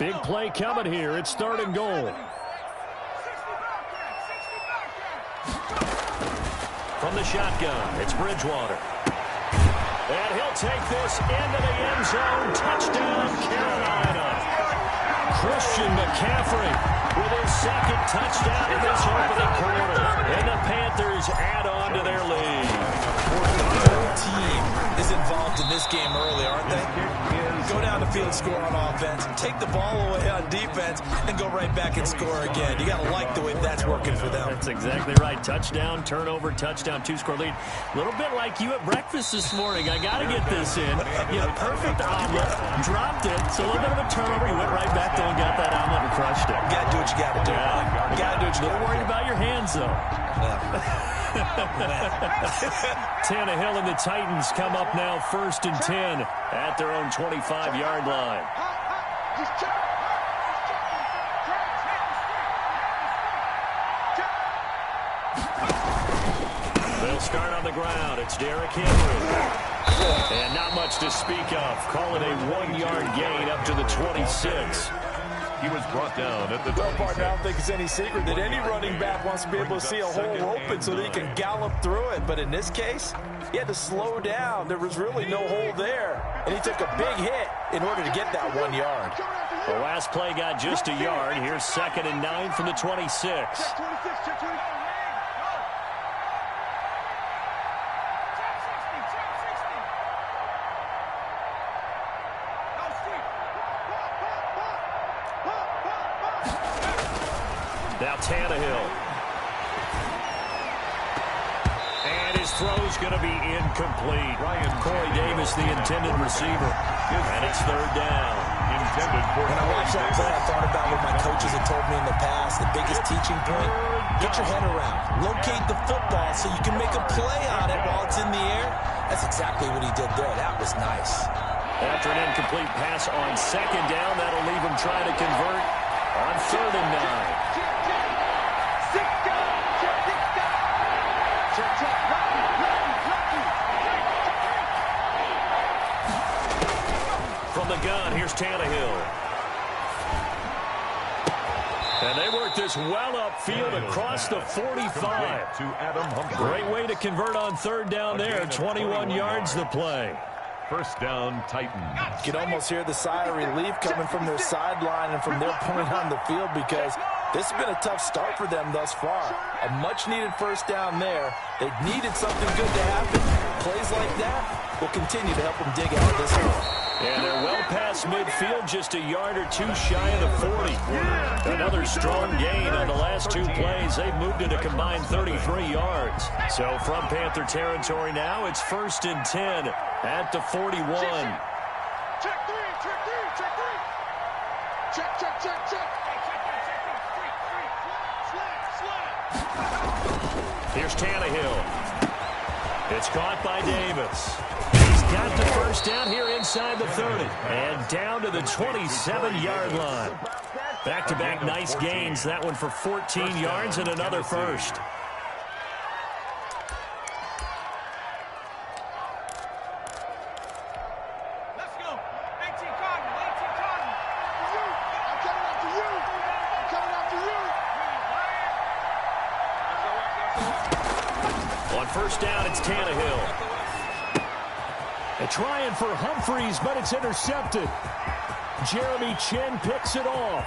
Big play coming here. It's 3rd and goal. From the shotgun, it's Bridgewater. And he'll take this into the end zone. Touchdown, Carolina. Christian McCaffrey with his 2nd touchdown in this opening quarter. And the Panthers add on to their lead. The whole team is involved in this game early, aren't they? Go down the field, score on offense, take the ball away on defense, and go right back and score again. You got to like the way that's working for them. That's exactly right. Touchdown, turnover, touchdown, 2-score lead. A little bit like you at breakfast this morning. I got to get this in. You know, perfect omelet, dropped it. So a little bit of a turnover. You went right back there and got that omelet and crushed it. You got to do what you got to do. Yeah. You got to do what you got to do. Don't worry about your hands, though. Tannehill and the Titans come up now 1st and 10 at their own 25-yard line. They'll start on the ground. It's Derrick Henry. And not much to speak of. Call it a 1-yard gain up to the 26. He was brought down at the Well, partner, I don't think it's any secret that any running back wants to be able to see a hole open so that he can gallop through it. But in this case, he had to slow down. There was really no hole there. And he took a big hit in order to get that 1 yard. The last play got just a yard. Here's 2nd and 9 from the 26. Now Tannehill. And his throw's going to be incomplete. Corey Davis, the intended receiver. And it's 3rd down. When I watched that play, I thought about what my coaches had told me in the past. The biggest teaching point, get your head around. Locate the football so you can make a play on it while it's in the air. That's exactly what he did there. That was nice. After an incomplete pass on 2nd down, that'll leave him trying to convert on 3rd and 9. From the gun, here's Tannehill. And they work this well upfield across the 45. Great way to convert on 3rd down there. 21 yards to play. 1st down, Titans. You can almost hear the sigh of relief coming from their sideline and from their point on the field because this has been a tough start for them thus far. A much-needed 1st down there. They needed something good to happen. Plays like that will continue to help them dig out of this one. And they're well past midfield, just a yard or two shy of the 40. Another strong gain on the last 2 plays. They've moved it a combined 33 yards. So from Panther territory now, it's 1st and 10 at the 41. Check 3, check 3, check 3. Check. Here's Tannehill. It's caught by Davis. He's got the 1st down here inside the 30. And down to the 27-yard line. Back-to-back nice gains. That one for 14 yards and another 1st. Let's go. 18 Cardinal. I'm coming after you. I'm coming after you. On 1st down, it's Tannehill. They're trying for Humphreys, but it's intercepted. Jeremy Chin picks it off.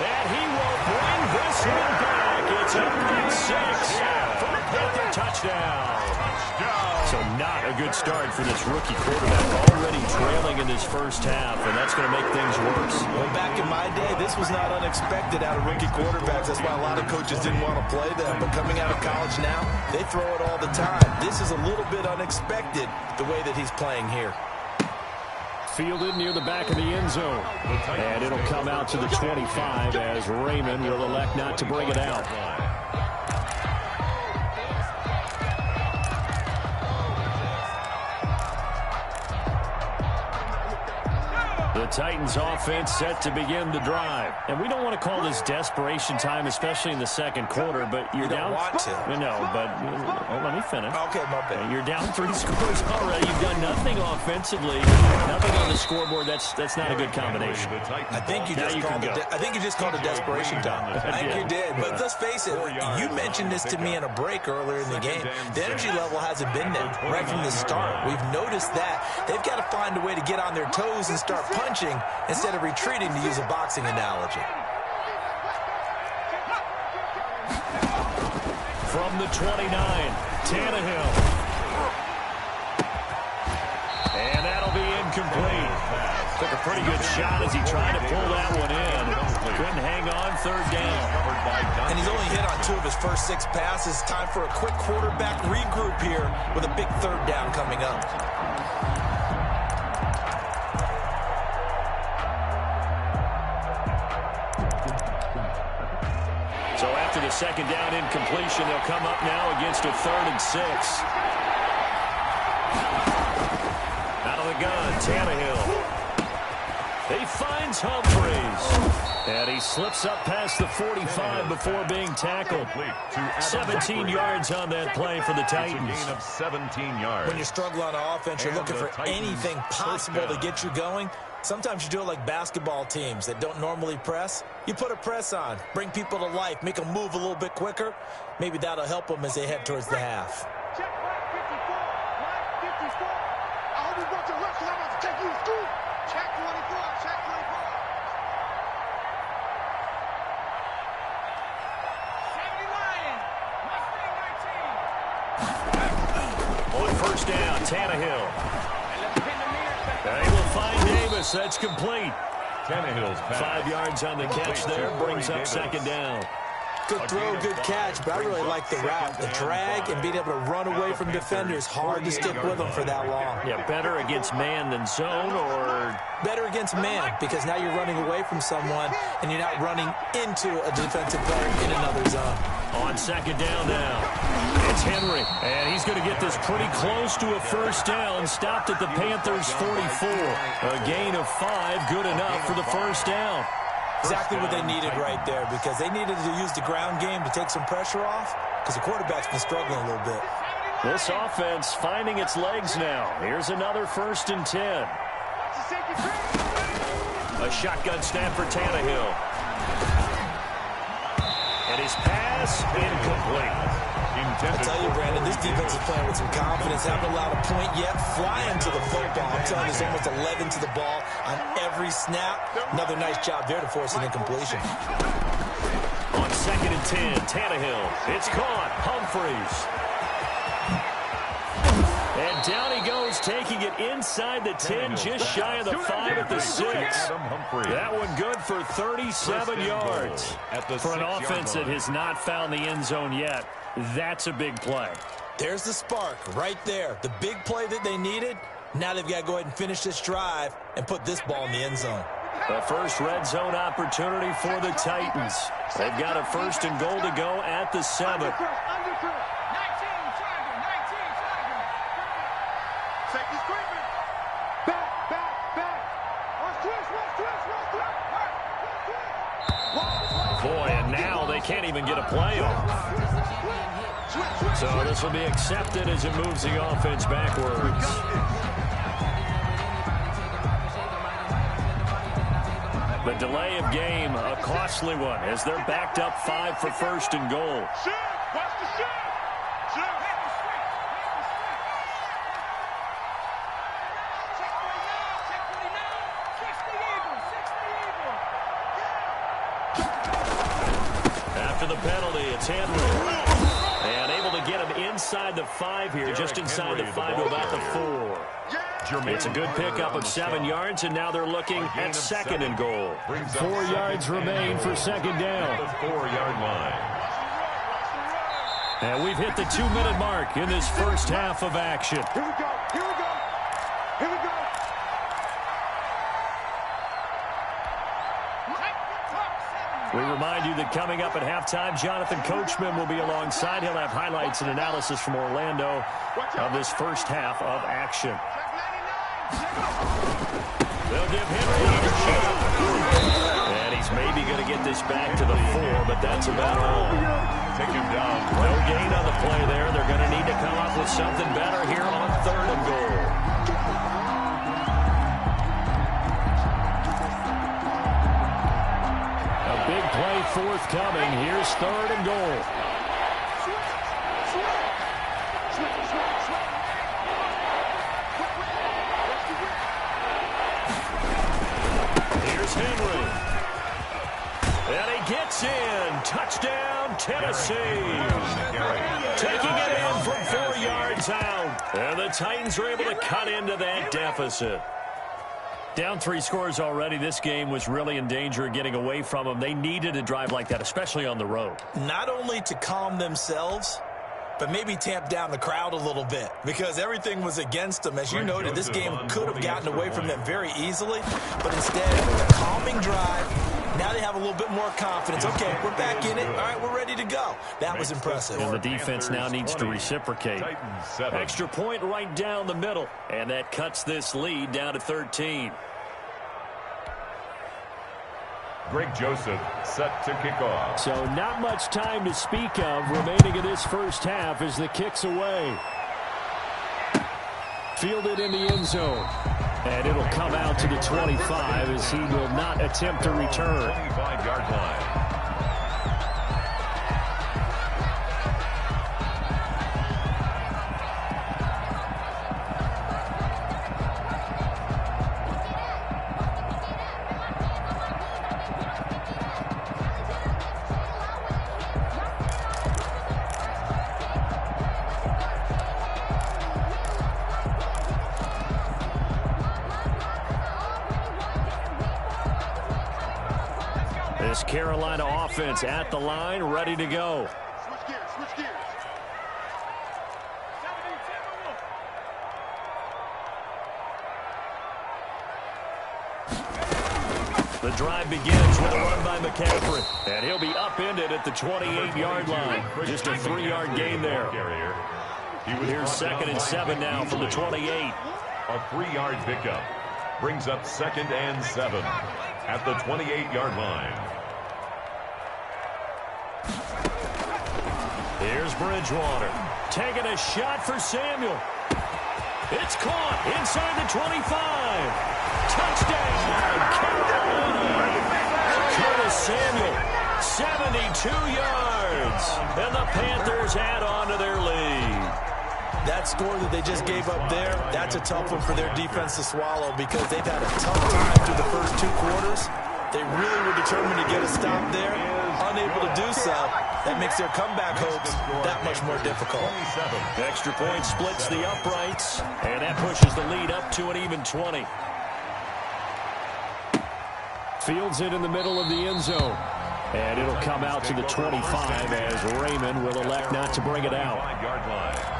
And he will bring this one back. It's a pick 6 for a Panther touchdown. So not a good start for this rookie quarterback. Already trailing in this 1st half, and that's going to make things worse. Well, back in my day, this was not unexpected out of rookie quarterbacks. That's why a lot of coaches didn't want to play them. But coming out of college now, they throw it all the time. This is a little bit unexpected, the way that he's playing here. Fielded near the back of the end zone. And it'll come out to the 25 as Raymond will elect not to bring it out. The Titans offense set to begin the drive. And we don't want to call this desperation time, especially in the second quarter, but you're down. You don't want to. No, but let me finish. Okay, my bad. You're down 3 scores already. You've done nothing offensively, nothing on the scoreboard. That's not a good combination. I think you just called it desperation time. I think you did. But let's face it, you mentioned this to me in a break earlier in the game. The energy level hasn't been there right from the start. We've noticed that. They've got to find a way to get on their toes and start punching instead of retreating, to use a boxing analogy. From the 29, Tannehill. And that'll be incomplete. Took a pretty good shot as he tried to pull that one in. Couldn't hang on, third down. And he's only hit on 2 of his first 6 passes. Time for a quick quarterback regroup here with a big third down coming up. So after the second down incompletion, they'll come up now against a 3rd and 6. Out of the gun, Tannehill. He finds Humphries. And he slips up past the 45 before being tackled. 17 yards on that play for the Titans. 17 yards. When you struggle on offense, you're looking for anything possible to get you going. Sometimes you do it like basketball teams that don't normally press. You put a press on, bring people to life, make them move a little bit quicker. Maybe that'll help them as they head towards the half. Check right 54. Right 54. I hope you brought your left because I'm about to take you to school. Check 24. Check 24. 70 Lion. Mustang 19. On first down, Tannehill. They will find Davis. That's complete. Tannehill's pass. 5 yards on the catch there. Brings up second down. Good throw, good catch, but I really like the route. The drag and being able to run away from defenders. Hard to stick with them for that long. Yeah, better against man than zone, or Better against man, because now you're running away from someone and you're not running into a defensive player in another zone. on second down now. It's Henry, and he's going to get this pretty close to a first down. Stopped at the Panthers' 44. A gain of 5, good enough for the first down. Exactly what they needed right there, because they needed to use the ground game to take some pressure off, because the quarterback's been struggling a little bit. This offense finding its legs now. Here's another 1st and 10. A shotgun snap for Tannehill. And his pass incomplete. I tell you, Brandon, this defense is playing with some confidence. Haven't allowed a point yet. Flying to the football. I'm telling you, there's almost 11 to the ball on every snap. Another nice job there to force an incompletion. On 2nd and 10, Tannehill. It's caught. Humphries. And down he goes, taking it inside the 10, just shy of the 5 at the 6. That one good for 37 yards. For an offense that has not found the end zone yet, that's a big play. There's the spark right there. The big play that they needed. Now they've got to go ahead and finish this drive and put this ball in the end zone. The first red zone opportunity for the Titans. They've got a 1st and goal to go at the 7. Boy, and now they can't even get a play off. So this will be accepted as it moves the offense backwards. The delay of game, a costly one, as they're backed up 5 for 1st and goal. After the penalty, it's Henry. And able to get him inside the 5 here, just inside the 5 to about the 4. It's a good pickup of 7 yards, and now they're looking at 2nd and goal. 4 yards remain for 2nd down. The 4-yard line. And we've hit the 2-minute mark in this first half of action. Here we go. Here we go. Here we go. We remind you that coming up at halftime, Jonathan Coachman will be alongside. He'll have highlights and analysis from Orlando of this first half of action. They'll give Henry another shot. And he's maybe going to get this back to the 4, but that's about all. Take him down. No gain on the play there. They're going to need to come up with something better here on 3rd and goal. A big play forthcoming. Here's 3rd and goal. Here's Henry. And he gets in. Touchdown, Tennessee. Taking it in from 4 yards out. And the Titans are able to cut into that deficit. Down 3 scores already. This game was really in danger of getting away from them. They needed a drive like that, especially on the road. Not only to calm themselves, but maybe tamp down the crowd a little bit because everything was against them. As you noted, this game could have gotten away from them very easily, but instead, a calming drive. Now they have a little bit more confidence. Okay, we're back in it. All right, we're ready to go. That was impressive. And the defense now needs to reciprocate. Extra point right down the middle, and that cuts this lead down to 13. Greg Joseph set to kick off. So not much time to speak of remaining in this first half as the kick's away. Fielded in the end zone. And it'll come out to the 25 as he will not attempt to return. 25-yard line. This Carolina offense at the line, ready to go. Switch gears, switch gears. The drive begins with a run by McCaffrey. And he'll be upended at the 28-yard line. Just a 3-yard gain there. Here's 2nd and 7 now from the 28. A 3-yard pickup brings up 2nd and 7 at the 28-yard line. Here's Bridgewater. Taking a shot for Samuel. It's caught inside the 25. Touchdown, Carolina. Curtis Samuel, 72 yards. And the Panthers add on to their lead. That score that they just gave up there, that's a tough one for their defense to swallow because they've had a tough time through the first 2 quarters. They really were determined to get a stop there. Unable to do so, that makes their comeback hopes that much more difficult. Extra point splits the uprights, and that pushes the lead up to an even 20. Fields it in the middle of the end zone. And it'll come out to the 25 as Raymond will elect not to bring it out. 5-yard line.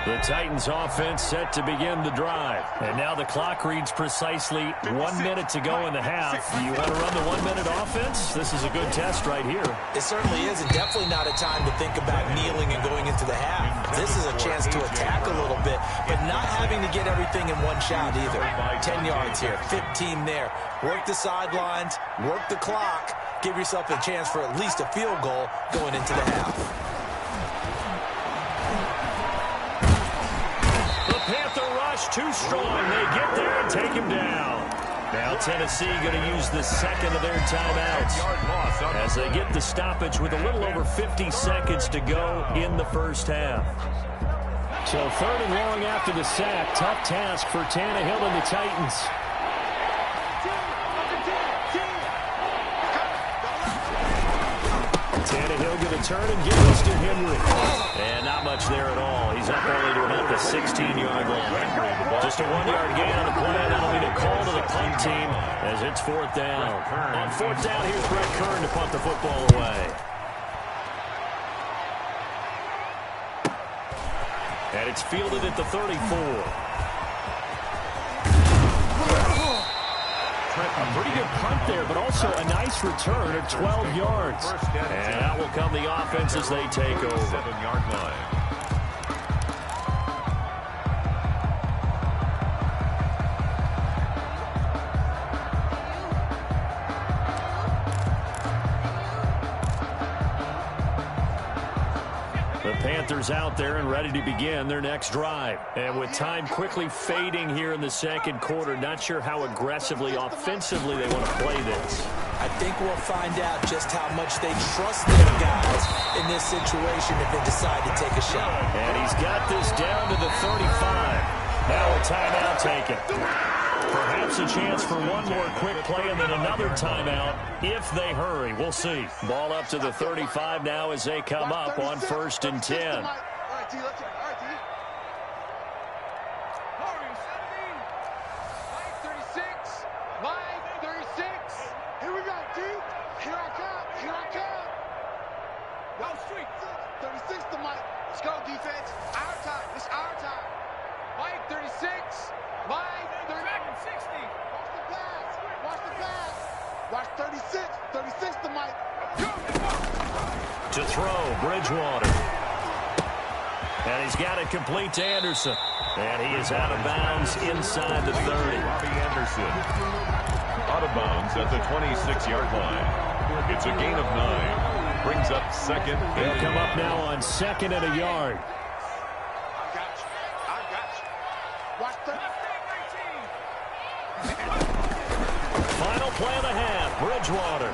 The Titans offense set to begin the drive. And now the clock reads precisely 1 minute to go in the half. You want to run the 1-minute offense? This is a good test right here. It certainly is, and definitely not a time to think about kneeling and going into the half. This is a chance to attack a little bit, but not having to get everything in one shot either. 10 yards here, 15 there. Work the sidelines, work the clock, give yourself a chance for at least a field goal going into the half. Too strong. They get there and take him down. Now Tennessee going to use the second of their timeouts as they get the stoppage with a little over 50 seconds to go in the first half. So 3rd and long after the sack. Tough task for Tannehill and the Titans. Tannehill going to turn and give this to Henry. And not much there at all. He's up only to about the 16-yard line. Just a 1-yard gain on the play. That'll be the call to the punt team as it's 4th down. On 4th down, here's Brett Kern to punt the football away. And it's fielded at the 34. A pretty good punt there, but also a nice return of 12 yards. And out will come the offense as they take over. 7-yard line. The Panthers out there and ready to begin their next drive. And with time quickly fading here in the second quarter, not sure how aggressively, offensively they want to play this. I think we'll find out just how much they trust their guys in this situation if they decide to take a shot. And he's got this down to the 35. Now a timeout taken. Perhaps a chance for one more quick play and then another timeout if they hurry. We'll see. Ball up to the 35 now as they come up on 1st and 10. All right, D, let's go. All right, D. Hurry, 17. 36. Here we go, D. Here I come. Go, street. 36 to Mike. Let's go, defense. Our time. It's our time. Mike, 36. Mike, 30. 60. Watch the pass. Watch 36. 36 to Mike. To throw, Bridgewater. And he's got it complete to Anderson. And he is out of bounds inside the 30. Robbie Anderson. Out of bounds at the 26-yard line. It's a gain of 9. Brings up second. They'll come up now on 2nd and a yard. I got you. Watch 30. Final play of the half, Bridgewater.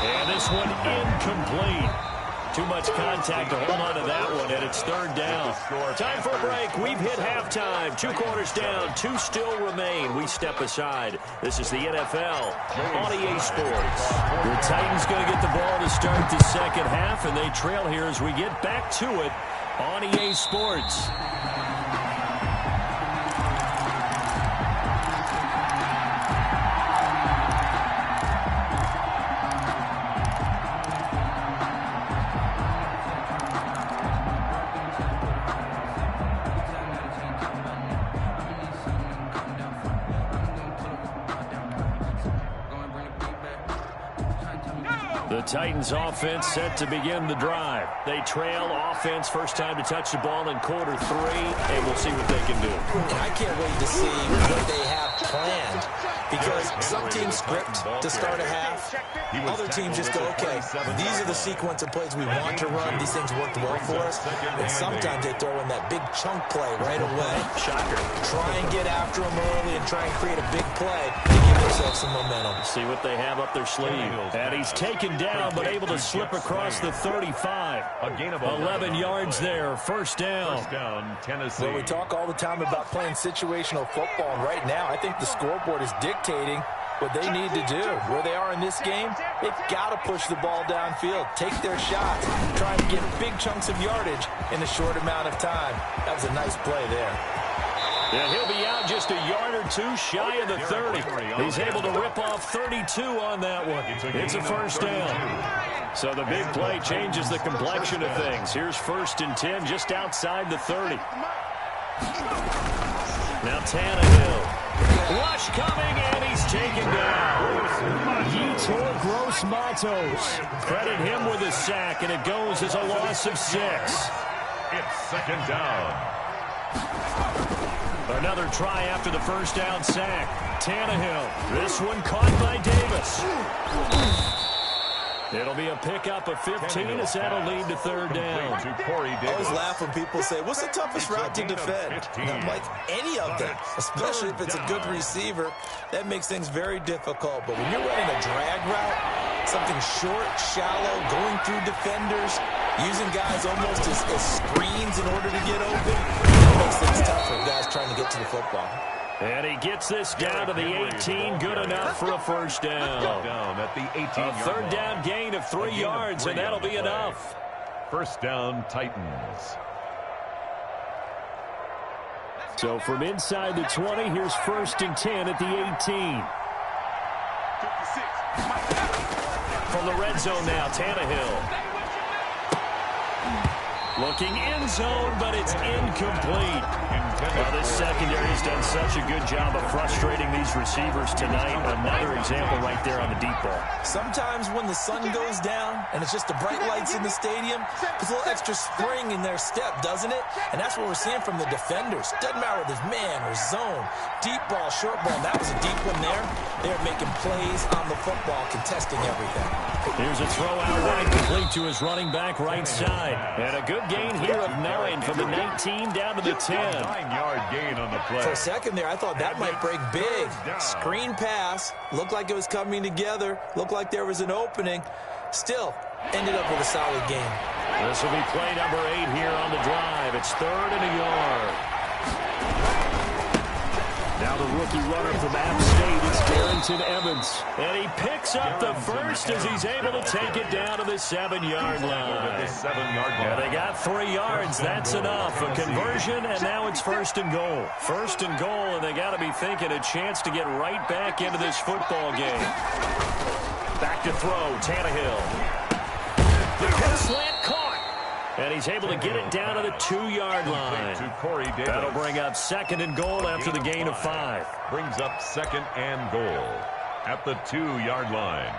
And this one incomplete. Too much contact to hold on to that one, and it's 3rd down. Time for a break. We've hit halftime. 2 quarters down, 2 still remain. We step aside. This is the NFL on EA Sports. The Titans going to get the ball to start the second half, and they trail here as we get back to it on EA Sports. The Titans offense set to begin the drive. They trail offense, first time to touch the ball in quarter 3, and we'll see what they can do. And I can't wait to see what they have planned, because some teams script to start a half. Other teams just go, okay, these are the sequence of plays we want to run. These things worked well for us. And sometimes they throw in that big chunk play right away. Shocker. Try and get after them early and try and create a big play to give themselves some momentum. See what they have up their sleeve. And he's taken down, but able to slip across the 35. 11 yards there, 1st down. First down, Tennessee. Well, we talk all the time about playing situational football, and right now I think the scoreboard is dictating what they need to do. Where they are in this game, they've got to push the ball downfield, take their shots, try and get big chunks of yardage in a short amount of time. That was a nice play there. And he'll be out just a yard or 2 shy of the 30. He's able to rip off 32 on that one. It's a 1st down. So the big play changes the complexion of things. Here's 1st and 10 just outside the 30. Now Tannehill. Rush coming, and he's taken down. Yetur Gross-Matos. Credit him with a sack, and it goes as a loss of 6. It's 2nd down. Another try after the 1st down sack. Tannehill. This one caught by Davis. It'll be a pickup of 15 as that'll lead to 3rd down. I always laugh when people say, what's the toughest route to defend? And I'm like, any of them, especially if it's a good receiver. That makes things very difficult. But when you're running a drag route, something short, shallow, going through defenders, using guys almost as screens in order to get open, it makes things tough for guys trying to get to the football. And he gets this down to the 18. Good enough for a 1st down. Down at the 18-yard A 3rd down gain of 3 yards, and that'll be enough. 1st down, Titans. So from inside the 20, here's 1st and 10 at the 18. From the red zone now, Tannehill. Looking end zone, but it's incomplete. Well, this secondary has done such a good job of frustrating these receivers tonight. Another example right there on the deep ball. Sometimes when the sun goes down and it's just the bright lights in the stadium, puts a little extra spring in their step, doesn't it? And that's what we're seeing from the defenders. Doesn't matter whether it's man or zone, deep ball, short ball. That was a deep one there. They're making plays on the football, contesting everything. Here's a throw out right, complete to his running back right side. And a good gain here of 9 from the 19 down to the 10. 9-yard gain on the play. For a second there, I thought that might break big. Screen pass. Looked like it was coming together. Looked like there was an opening. Still, ended up with a solid game. This will be play number 8 here on the drive. It's 3rd and a yard. Now the rookie runner from App State is Darrington Evans. And he picks up the first as he's able to take it down to the 7-yard line. And they got 3 yards. That's enough. A conversion, and now it's 1st and goal. 1st and goal, and they got to be thinking a chance to get right back into this football game. Back to throw, Tannehill. The slant caught. And he's able to get it down to the 2-yard line. That'll bring up 2nd and goal after the gain of 5. Brings up 2nd and goal at the 2-yard line.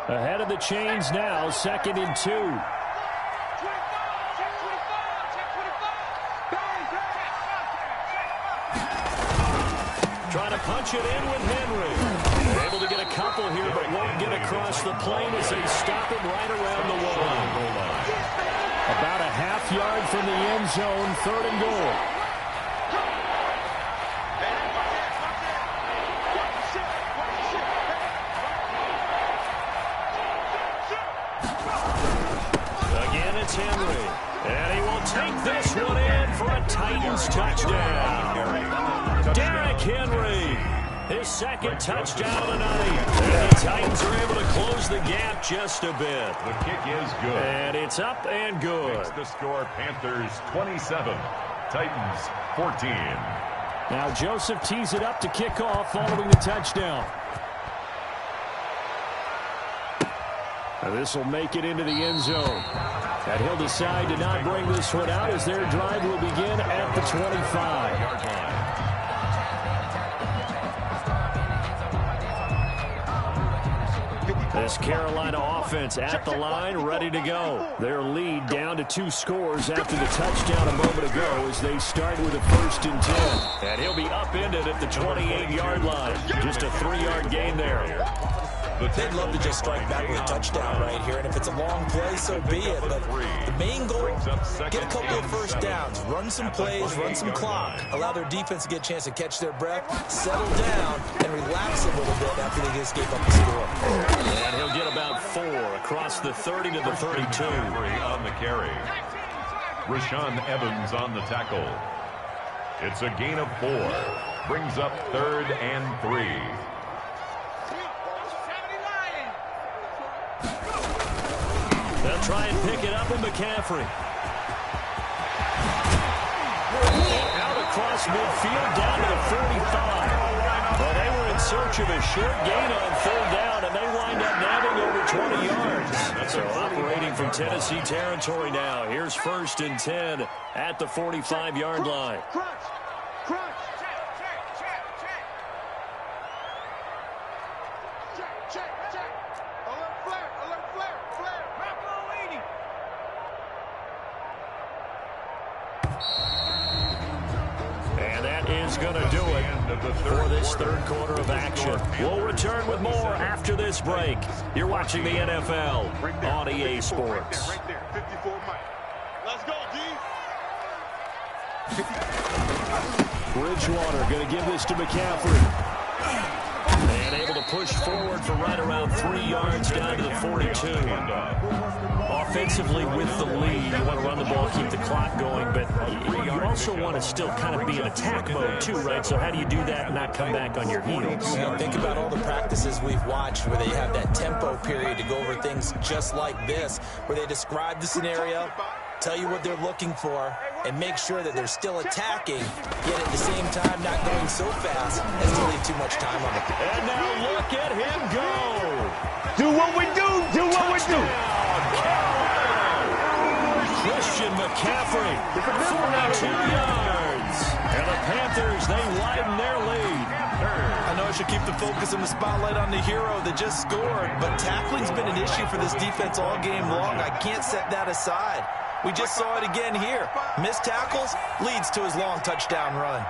Ahead of the chains now, 2nd and 2. Trying to punch it in with Henry. Able to get a couple here, but won't get across the plane as they stop him right around the line. About a half yard from the end zone, 3rd and goal. Again, it's Henry. And he will take this one in for a Titans touchdown. Derrick Henry, his 2nd touchdown tonight. And the Titans are able to close the gap just a bit. The kick is good. And it's up and good. Makes the score Panthers 27, Titans 14. Now Joseph tees it up to kick off following the touchdown. Now this will make it into the end zone. And he'll decide to not bring this one out as their drive will begin at the 25-yard line. This Carolina offense at the line, ready to go. Their lead down to 2 scores after the touchdown a moment ago as they start with a 1st and 10. And he'll be upended at the 28-yard line. Just a 3-yard gain there. They'd love to just strike back with a touchdown right here, and if it's a long play, so be it. But the main goal, get a couple of 1st downs, run some plays, run some clock, allow their defense to get a chance to catch their breath, settle down, and relax a little bit after they just gave up the score. And he'll get about 4 across the 30 to the 32. On the carry. Rashaan Evans on the tackle. It's a gain of 4. Brings up 3rd and 3. They'll try and pick it up with McCaffrey. Out across midfield down to the 45. Well, they were in search of a short gain on 3rd down, and they wind up nabbing over 20 yards. So operating from Tennessee territory now. Here's 1st and 10 at the 45-yard line. Going to do it for this 3rd quarter of action. We'll return with more after this break. You're watching the NFL on EA Sports. Right there, 54 Mike. Let's go, D. Bridgewater going to give this to McCaffrey. And able to push forward for right around 3 yards down to the 42. Offensively with the lead, you want to run the ball, keep the clock going, but you also want to still kind of be in attack mode too, right? So how do you do that and not come back on your heels? Well, think about all the practices we've watched where they have that tempo period to go over things just like this, where they describe the scenario, tell you what they're looking for, and make sure that they're still attacking, yet at the same time not going so fast as to leave too much time on it. And now look at him go. Do what we do. Do what we do. Christian McCaffrey for 2 yards. And the Panthers, they widen their lead. I know I should keep the focus and the spotlight on the hero that just scored, but tackling's been an issue for this defense all game long. I can't set that aside. We just saw it again here. Missed tackles leads to his long touchdown run.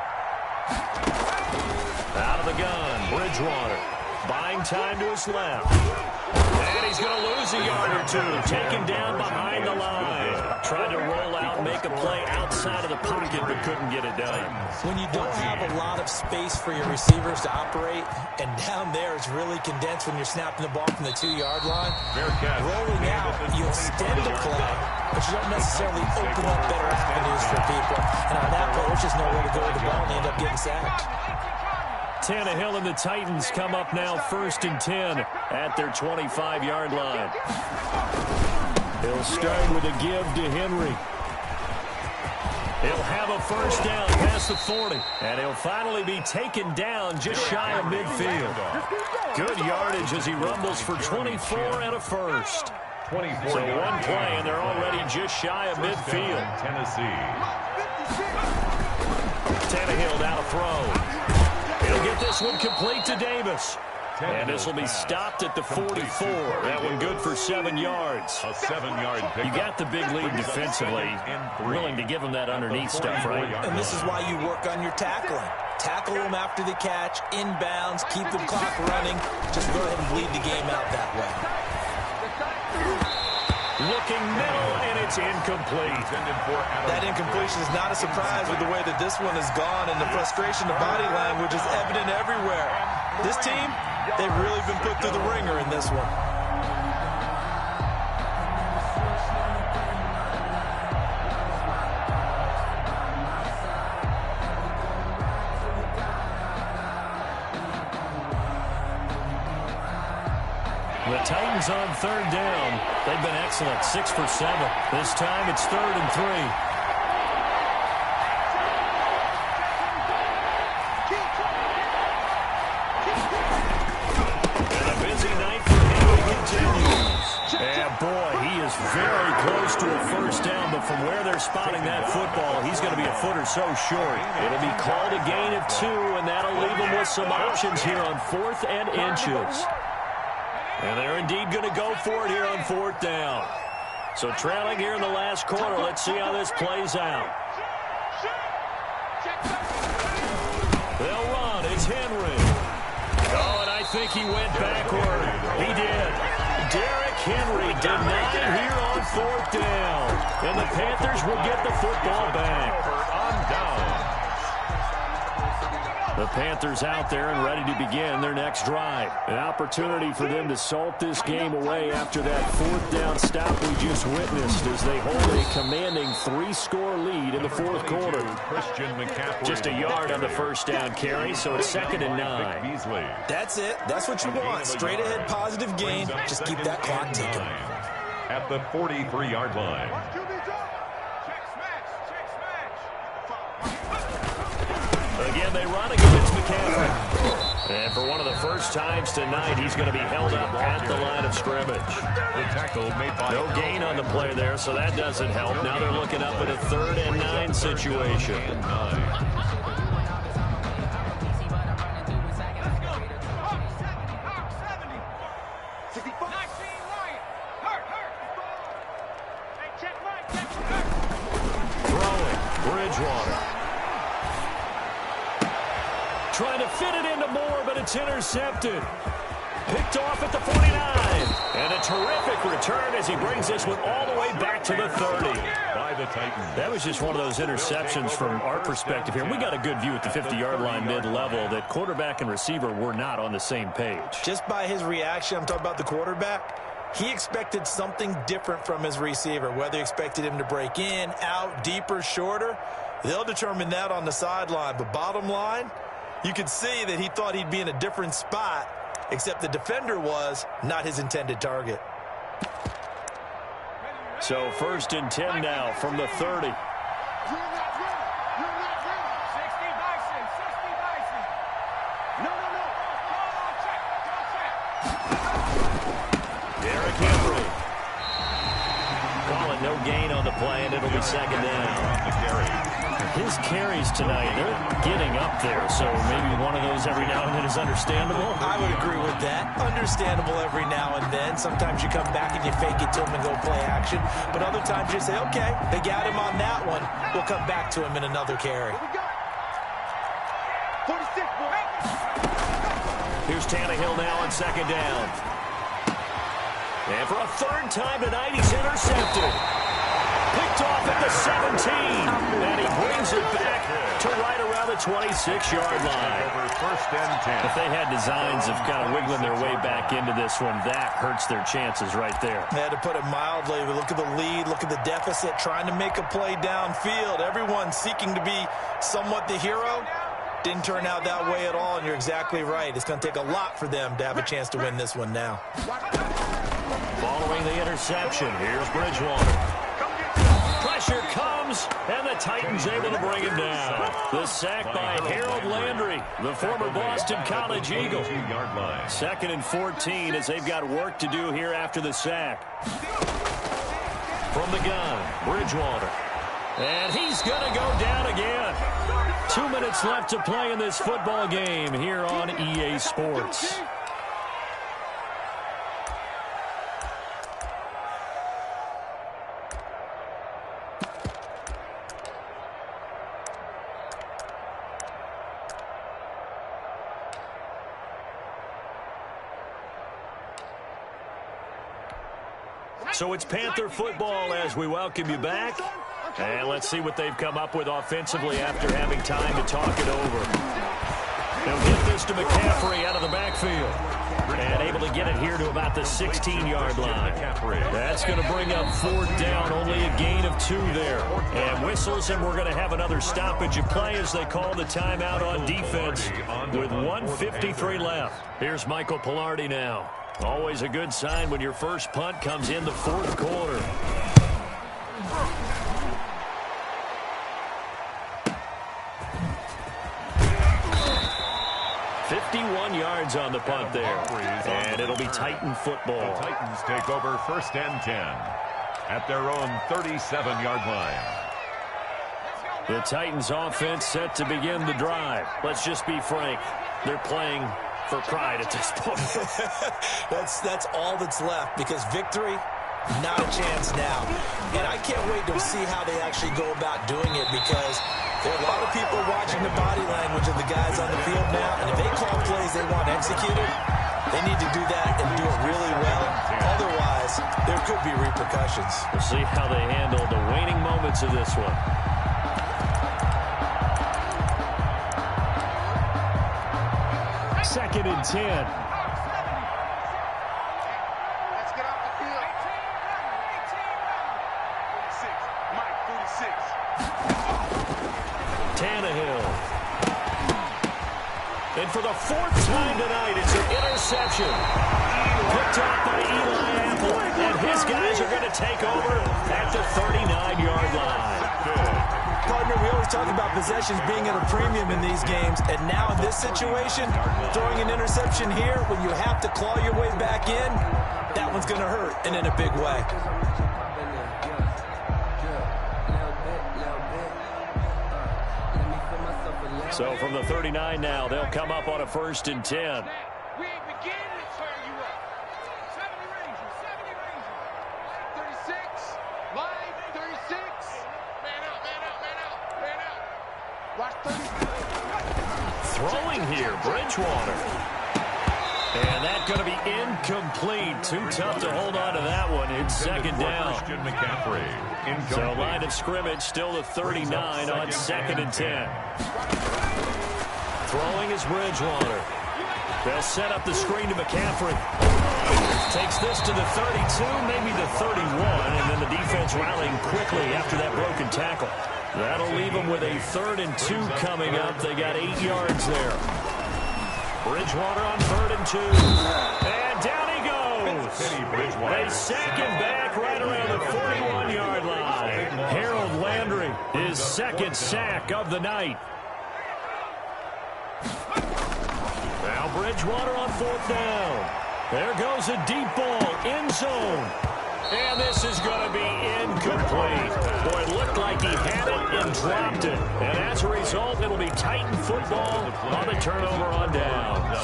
Out of the gun, Bridgewater. Buying time to his left. And he's going to lose a yard or two. Taken down behind the line. Tried to roll out and make a play outside of the pocket, but couldn't get it done. When you don't have a lot of space for your receivers to operate, and down there it's really condensed when you're snapping the ball from the 2-yard line, rolling out, you extend the play, but you don't necessarily open up better avenues for people. And on that play, there's just nowhere to go with the ball, and they end up getting sacked. Tannehill and the Titans come up now 1st and 10 at their 25-yard line. He'll start with a give to Henry. He'll have a first down past the 40, and he'll finally be taken down just shy of midfield. Good yardage as he rumbles for 24 and a first. 24 so one play, and they're already just shy of midfield. Tennessee. Tannehill down to throw. He'll get this one complete to Davis. And this will be stopped at the 44. That one good for 7 yards. A 7-yard pickup. You got the big lead defensively. Willing to give them that underneath stuff, right? And this is why you work on your tackling. Tackle them after the catch, inbounds, keep the clock running. Just go ahead and bleed the game out that way. Looking middle, and it's incomplete. That incompletion is not a surprise with the way that this one has gone, and the frustration of body language is evident everywhere. This team, they've really been put through the ringer in this one. The Titans on 3rd down. They've been excellent, 6 for 7. This time it's 3rd and 3. And a busy night for Henry continues. And boy, he is very close to a first down, but from where they're spotting that football, he's going to be a foot or so short. It'll be called a gain of 2, and that'll leave him with some options here on 4th and inches. And they're indeed going to go for it here on 4th down. So trailing here in the last quarter, let's see how this plays out. They'll run. It's Henry. Oh, and I think he went backward. He did. Derrick Henry denied here on 4th down. And the Panthers will get the football back. On down. The Panthers out there and ready to begin their next drive. An opportunity for them to salt this game away after that 4th down stop we just witnessed as they hold a commanding 3-score lead in the 4th quarter. Christian McCaffrey. Just a yard on the first down carry, so it's 2nd and 9. That's it. That's what you want. Straight ahead positive gain. Just keep that clock ticking. At the 43-yard line. Again, they run against McCaffrey. And for one of the first times tonight, he's going to be held up at the line of scrimmage. The tackle made by no gain on the play there, so that doesn't help. Now they're looking up at a 3rd and 9 situation. Throwing, Bridgewater. Trying to fit it into Moore, but it's intercepted. Picked off at the 49. And a terrific return as he brings this one all the way back to the 30. By the Titans. That was just one of those interceptions from our perspective here. We got a good view at the 50-yard line mid-level that quarterback and receiver were not on the same page. Just by his reaction, I'm talking about the quarterback, he expected something different from his receiver, whether he expected him to break in, out, deeper, shorter. They'll determine that on the sideline. But bottom line, you could see that he thought he'd be in a different spot, except the defender was not his intended target. So 1st and 10 now from the 30. You're not ready. You're not ready. 60 Bison. 60 Bison. No. Derrick Henry. Call it no gain on the play, and it'll be second down. His carries tonight, they're getting up there, so maybe one of those every now and then is understandable. I would agree with that. Understandable every now and then. Sometimes you come back and you fake it to him and go play action. But other times you say, okay, they got him on that one. We'll come back to him in another carry. 46, boy. Here's Tannehill now on second down. And for a third time tonight, he's intercepted. Picked off at the 17. And he brings it back to right around the 26-yard line. Over first and 10. If they had designs of kind of wiggling their way back into this one, that hurts their chances right there. They had to put it mildly. We look at the lead, look at the deficit, trying to make a play downfield. Everyone seeking to be somewhat the hero. Didn't turn out that way at all, and you're exactly right. It's going to take a lot for them to have a chance to win this one now. Following the interception, here's Bridgewater. Pressure comes, and the Titans able to bring him down. The sack by Harold Landry, the former Boston College Eagle. 2-yard line. 2nd and 14 as they've got work to do here after the sack. From the gun, Bridgewater. And he's going to go down again. 2 minutes left to play in this football game here on EA Sports. So it's Panther football as we welcome you back. And let's see what they've come up with offensively after having time to talk it over. They'll get this to McCaffrey out of the backfield. And able to get it here to about the 16-yard line. That's going to bring up fourth down, only a gain of 2 there. And whistles, and we're going to have another stoppage of play as they call the timeout on defense with 1:53 left. Here's Michael Pilardi now. Always a good sign when your first punt comes in the fourth quarter. $51 yards on the punt there. And it'll be Titan football. The Titans take over first and 10 at their own 37-yard line. The Titans offense set to begin the drive. Let's just be frank. They're playing for pride at this point. That's all that's left, because victory, not a chance now. And I can't wait to see how they actually go about doing it, because there are a lot of people watching the body language of the guys on the field now, and if they call plays they want executed, they need to do that and do it really well. Otherwise, there could be repercussions. We'll see how they handle the waning moments of this one. Second and 10. Let's get off the field. 46. Mike, 46. Tannehill. And for the 4th time tonight, it's an interception. Picked off by Eli Apple. And his guys are going to take over at the 39-yard line. Partner, we always talk about possessions being at a premium in these games, and now in this situation, throwing an interception here when you have to claw your way back in, that one's going to hurt, and in a big way. So from the 39 now, they'll come up on a 1st and 10. We ain't beginning to turn you up. 70 Ranger, 36, line 36. Man out, man out, man out, man out. Watch 30. Throwing here, Bridgewater. And that's going to be incomplete. Too tough to hold on to that one. It's second down. Christian McCaffrey. So line of scrimmage still the 39 on 2nd and 10. Throwing is Bridgewater. They'll set up the screen to McCaffrey. Takes this to the 32, maybe the 31, and then the defense rallying quickly after that broken tackle. That'll leave them with a 3rd and 2 coming up. They got 8 yards there. Bridgewater on 3rd and 2. And down he goes. They sack him back right around the 41-yard line. Harold Landry, his second sack of the night. Now Bridgewater on fourth down. There goes a deep ball, end zone. And this is going to be incomplete. Boy, it looked like he had it and dropped it. And as a result, it'll be Titan football on the turnover on downs.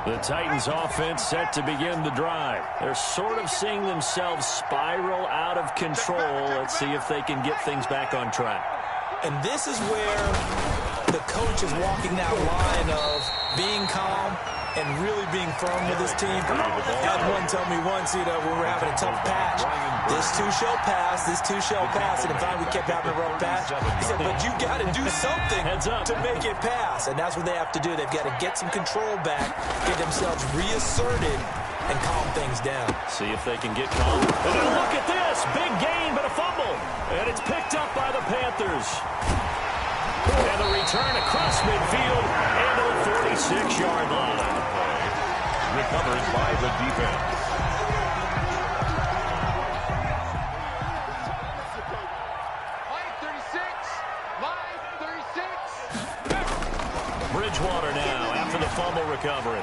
The Titans offense set to begin the drive. They're sort of seeing themselves spiral out of control. Let's see if they can get things back on track. And this is where the coach is walking that line of being calm and really being firm with his team. Had one tell me once, when we're having a tough patch, this too shall pass, this too shall pass. And if we kept having a rough patch, he said, but you got to do something to make it pass. And that's what they have to do. They've got to get some control back, get themselves reasserted, and calm things down. See if they can get calm. And now look at this. Big gain, but a fumble. And it's picked up by the Panthers. And the return across midfield and to the 46-yard line. Recovered by the defense. Bridgewater now after the fumble recovery.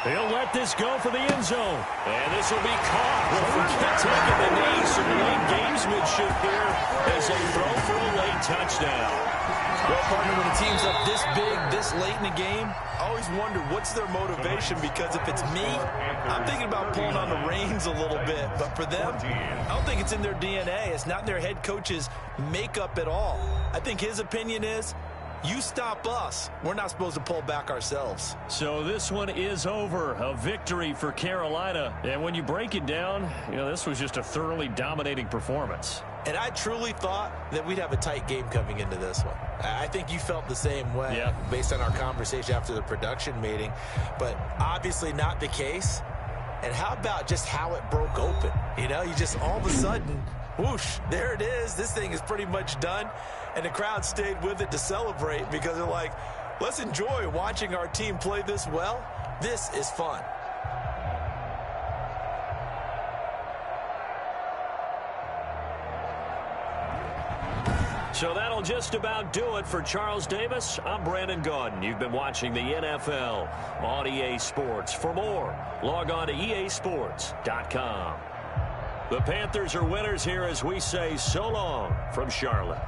He'll let this go for the end zone. And this will be caught. Well, forget taking the knee. Some late gamesmanship here as they throw for a late touchdown. Well, partner, when a team's up this big, this late in the game, I always wonder what's their motivation, because if it's me, I'm thinking about pulling on the reins a little bit. But for them, I don't think it's in their DNA. It's not in their head coach's makeup at all. I think his opinion is, you stop us, we're not supposed to pull back ourselves. So this one is over. A victory for Carolina. And when you break it down, this was just a thoroughly dominating performance. And I truly thought that we'd have a tight game coming into this one. I think you felt the same way based on our conversation after the production meeting. But obviously not the case. And how about just how it broke open? You just all of a sudden, whoosh, there it is. This thing is pretty much done. And the crowd stayed with it to celebrate because they're like, let's enjoy watching our team play this well. This is fun. So that'll just about do it for Charles Davis. I'm Brandon Gaudin. You've been watching the NFL on EA Sports. For more, log on to easports.com. The Panthers are winners here as we say so long from Charlotte.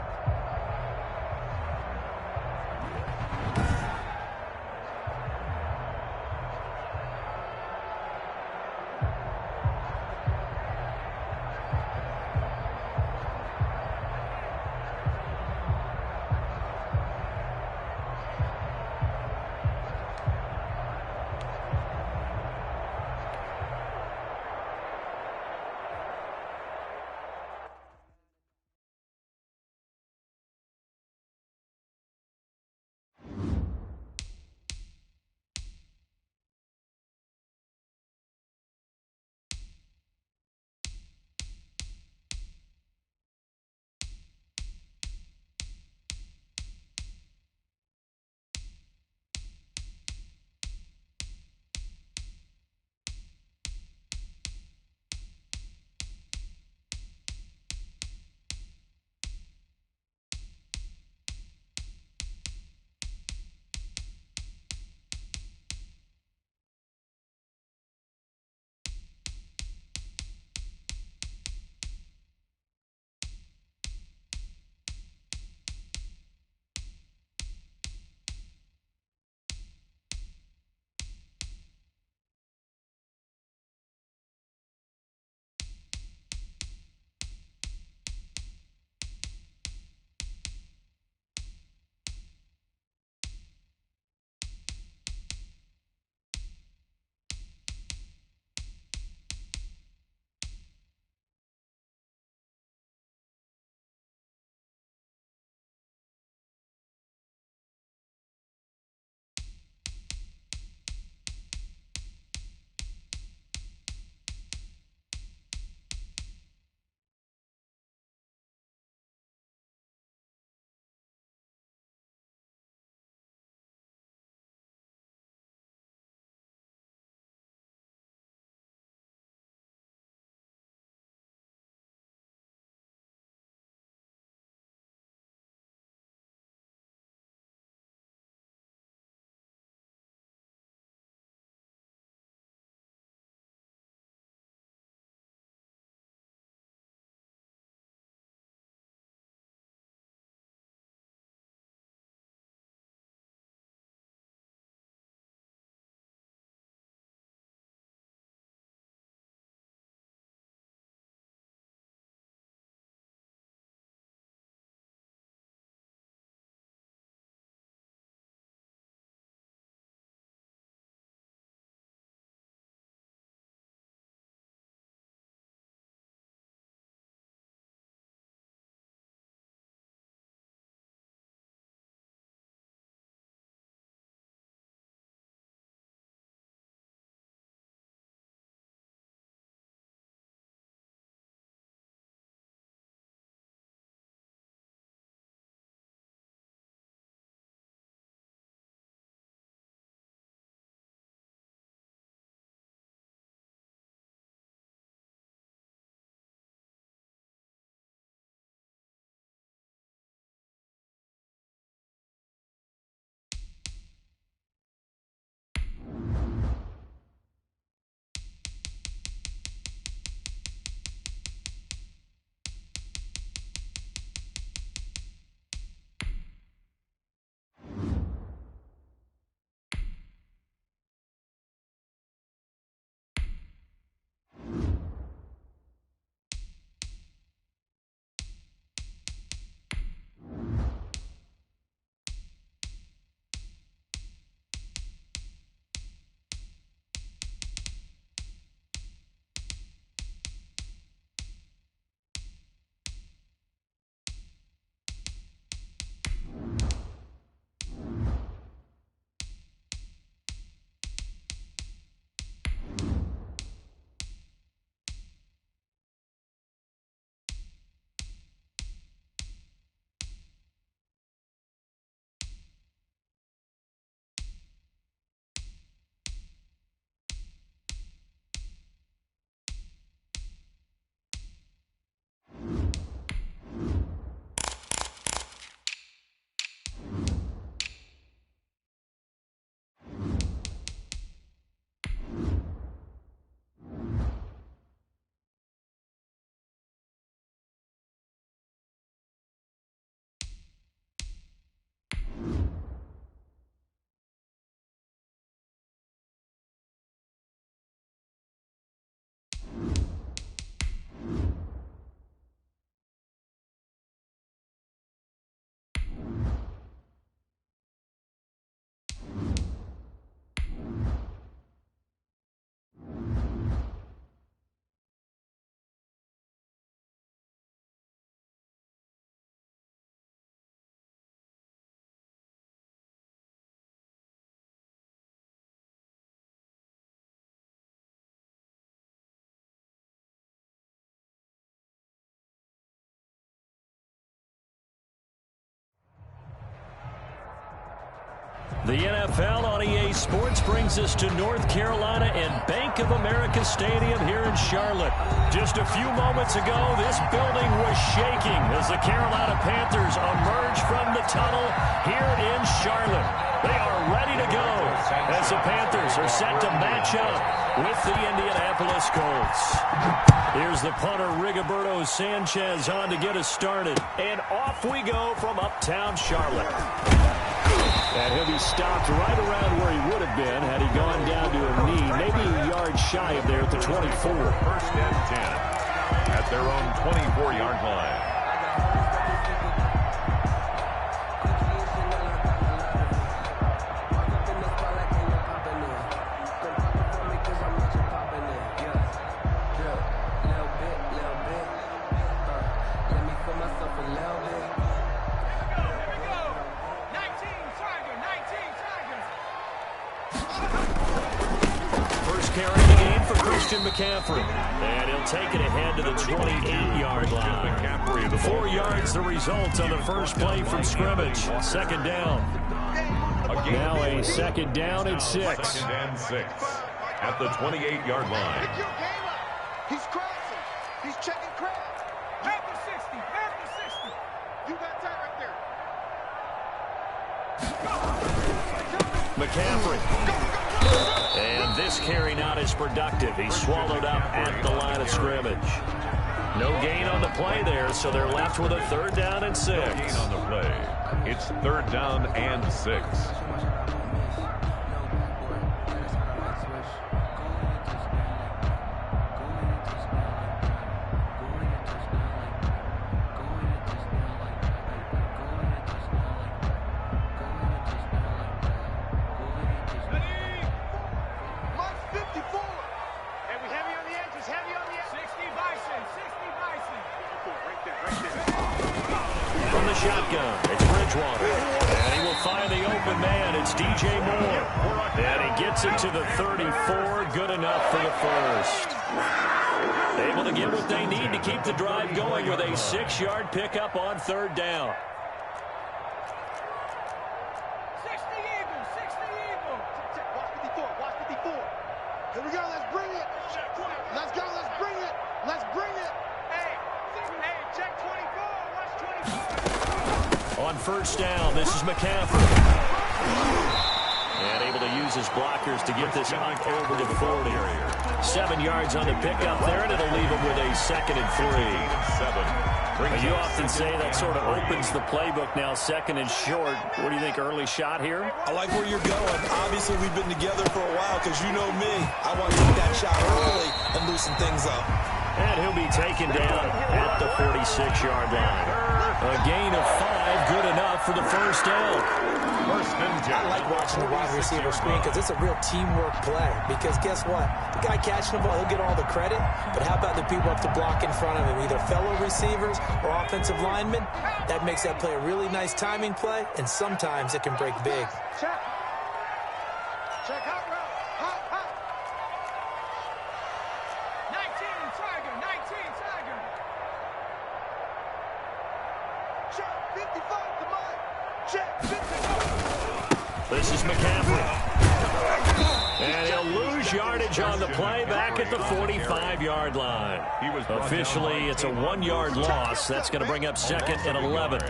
The NFL on EA Sports brings us to North Carolina and Bank of America Stadium here in Charlotte. Just a few moments ago, this building was shaking as the Carolina Panthers emerge from the tunnel here in Charlotte. They are ready to go as the Panthers are set to match up with the Indianapolis Colts. Here's the punter, Rigoberto Sanchez, on to get us started. And off we go from uptown Charlotte. And he'll be stopped right around where he would have been had he gone down to a knee, maybe a yard shy of there at the 24. First and 10 at their own 24-yard line. McCaffrey, and he'll take it ahead to the 28-yard line. 4 yards the result on the first play from scrimmage. Second down. Now a second down and 6. Second and 6 at the 28-yard line. He's crossing. He's checking crowd. At the 60. At the 60. You got that right there. McCaffrey. And this carry not as productive. He's swallowed up at the line of scrimmage. No gain on the play there, so they're left with a third down and 6. No gain on the play. It's third down and 6. Shotgun. It's Bridgewater. And he will find the open man. It's DJ Moore. And he gets it to the 34. Good enough for the first. Able to get what they need to keep the drive going with a 6-yard pickup on third down. 60 Eagles. 60 Eagles. Watch 54. Watch 54. Here we go. Let's bring it. Let's go. Let's bring it. Let's bring it. Hey, check 24. Watch 24. On first down, this is McCaffrey. And able to use his blockers to get this over to 40. 7 yards on the pickup there, and it'll leave him with a 2nd and 3. You often say that sort of opens the playbook now, 2nd and short. What do you think, early shot here? I like where you're going. Obviously, we've been together for a while because you know me. I want to get that shot early and loosen things up. And he'll be taken down at the 46-yard line. A gain of 5, good enough for the first down. I like watching the wide receiver screen because it's a real teamwork play. Because guess what? The guy catching the ball, he'll get all the credit. But how about the people up to block in front of him, either fellow receivers or offensive linemen? That makes that play a really nice timing play, and sometimes it can break big. Check. Check hot route. Hot. 19 Tiger. 19 Tiger. Check 55. Come on. Check 55. This is McCaffrey. And he'll lose yardage on the play back at the 45-yard line. Officially, it's a 1-yard loss. That's going to bring up 2nd and 11.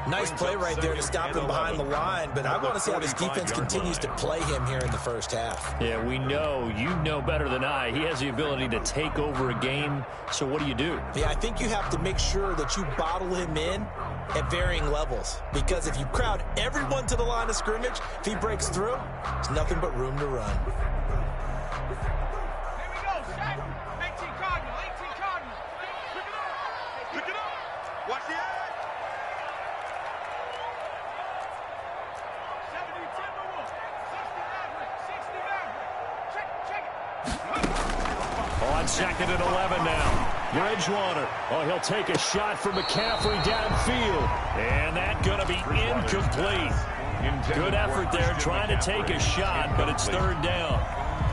Nice play right there to stop him behind the line, but I want to see how this defense continues to play him here in the first half. Yeah, we know. You know better than I. He has the ability to take over a game, so what do you do? Yeah, I think you have to make sure that you bottle him in at varying levels, because if you crowd everyone to the line of scrimmage, if he breaks through, there's nothing but room to run. Here we go, Shaq. 18 Cardinal. 18 Cardinal. Pick it up. Watch the edge. 70 Timberwolves. 60 Maverick. 60 Maverick. Check it. On 2nd and 11 now. Bridgewater. Oh, he'll take a shot from McCaffrey downfield. And that's going to be incomplete. Good effort there trying to take a shot, but it's third down.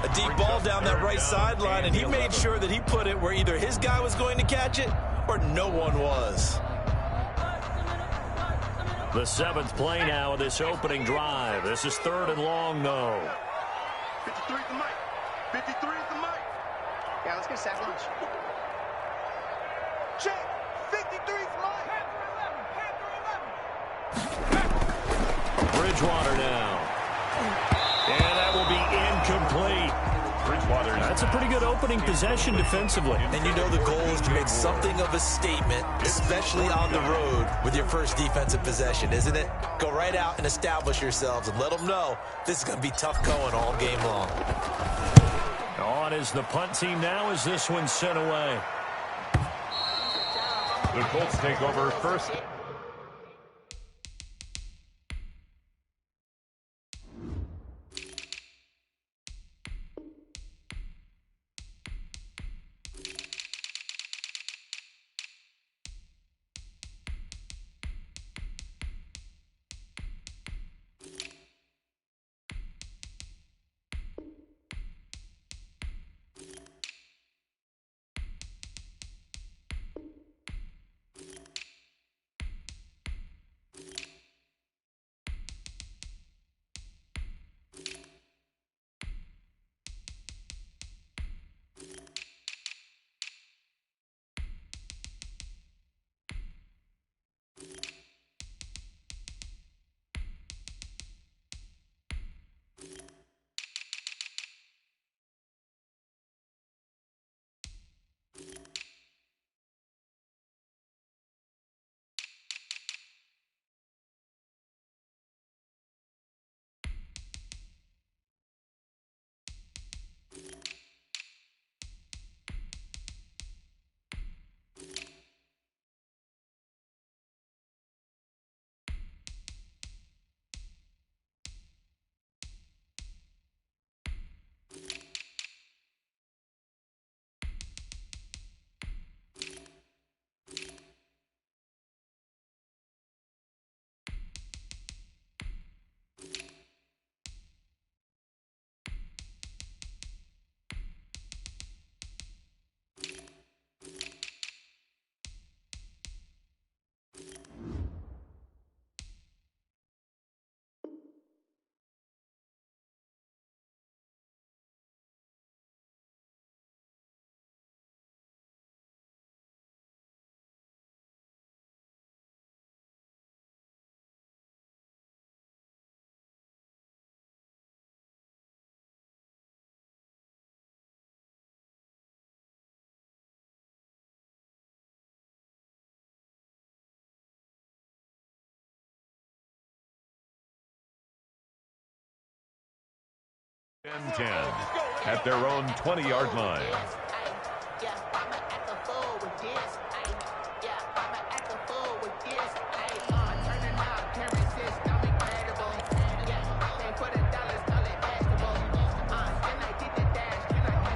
A deep ball down that right sideline, and he made sure that he put it where either his guy was going to catch it or no one was. The 7th play now of this opening drive. This is 3rd and long, though. 53 is the mic. 53 is the mic. Yeah, let's get a sack lunch. Check. 53 is the mic. Bridgewater now. And that will be incomplete. Bridgewater. That's a pretty good opening possession defensively. And you know the goal is to make something of a statement, especially on the road with your first defensive possession, isn't it? Go right out and establish yourselves and let them know this is going to be tough going all game long. On is the punt team now as this one's sent away. The Colts take over first. And 10 at their own 20-yard line.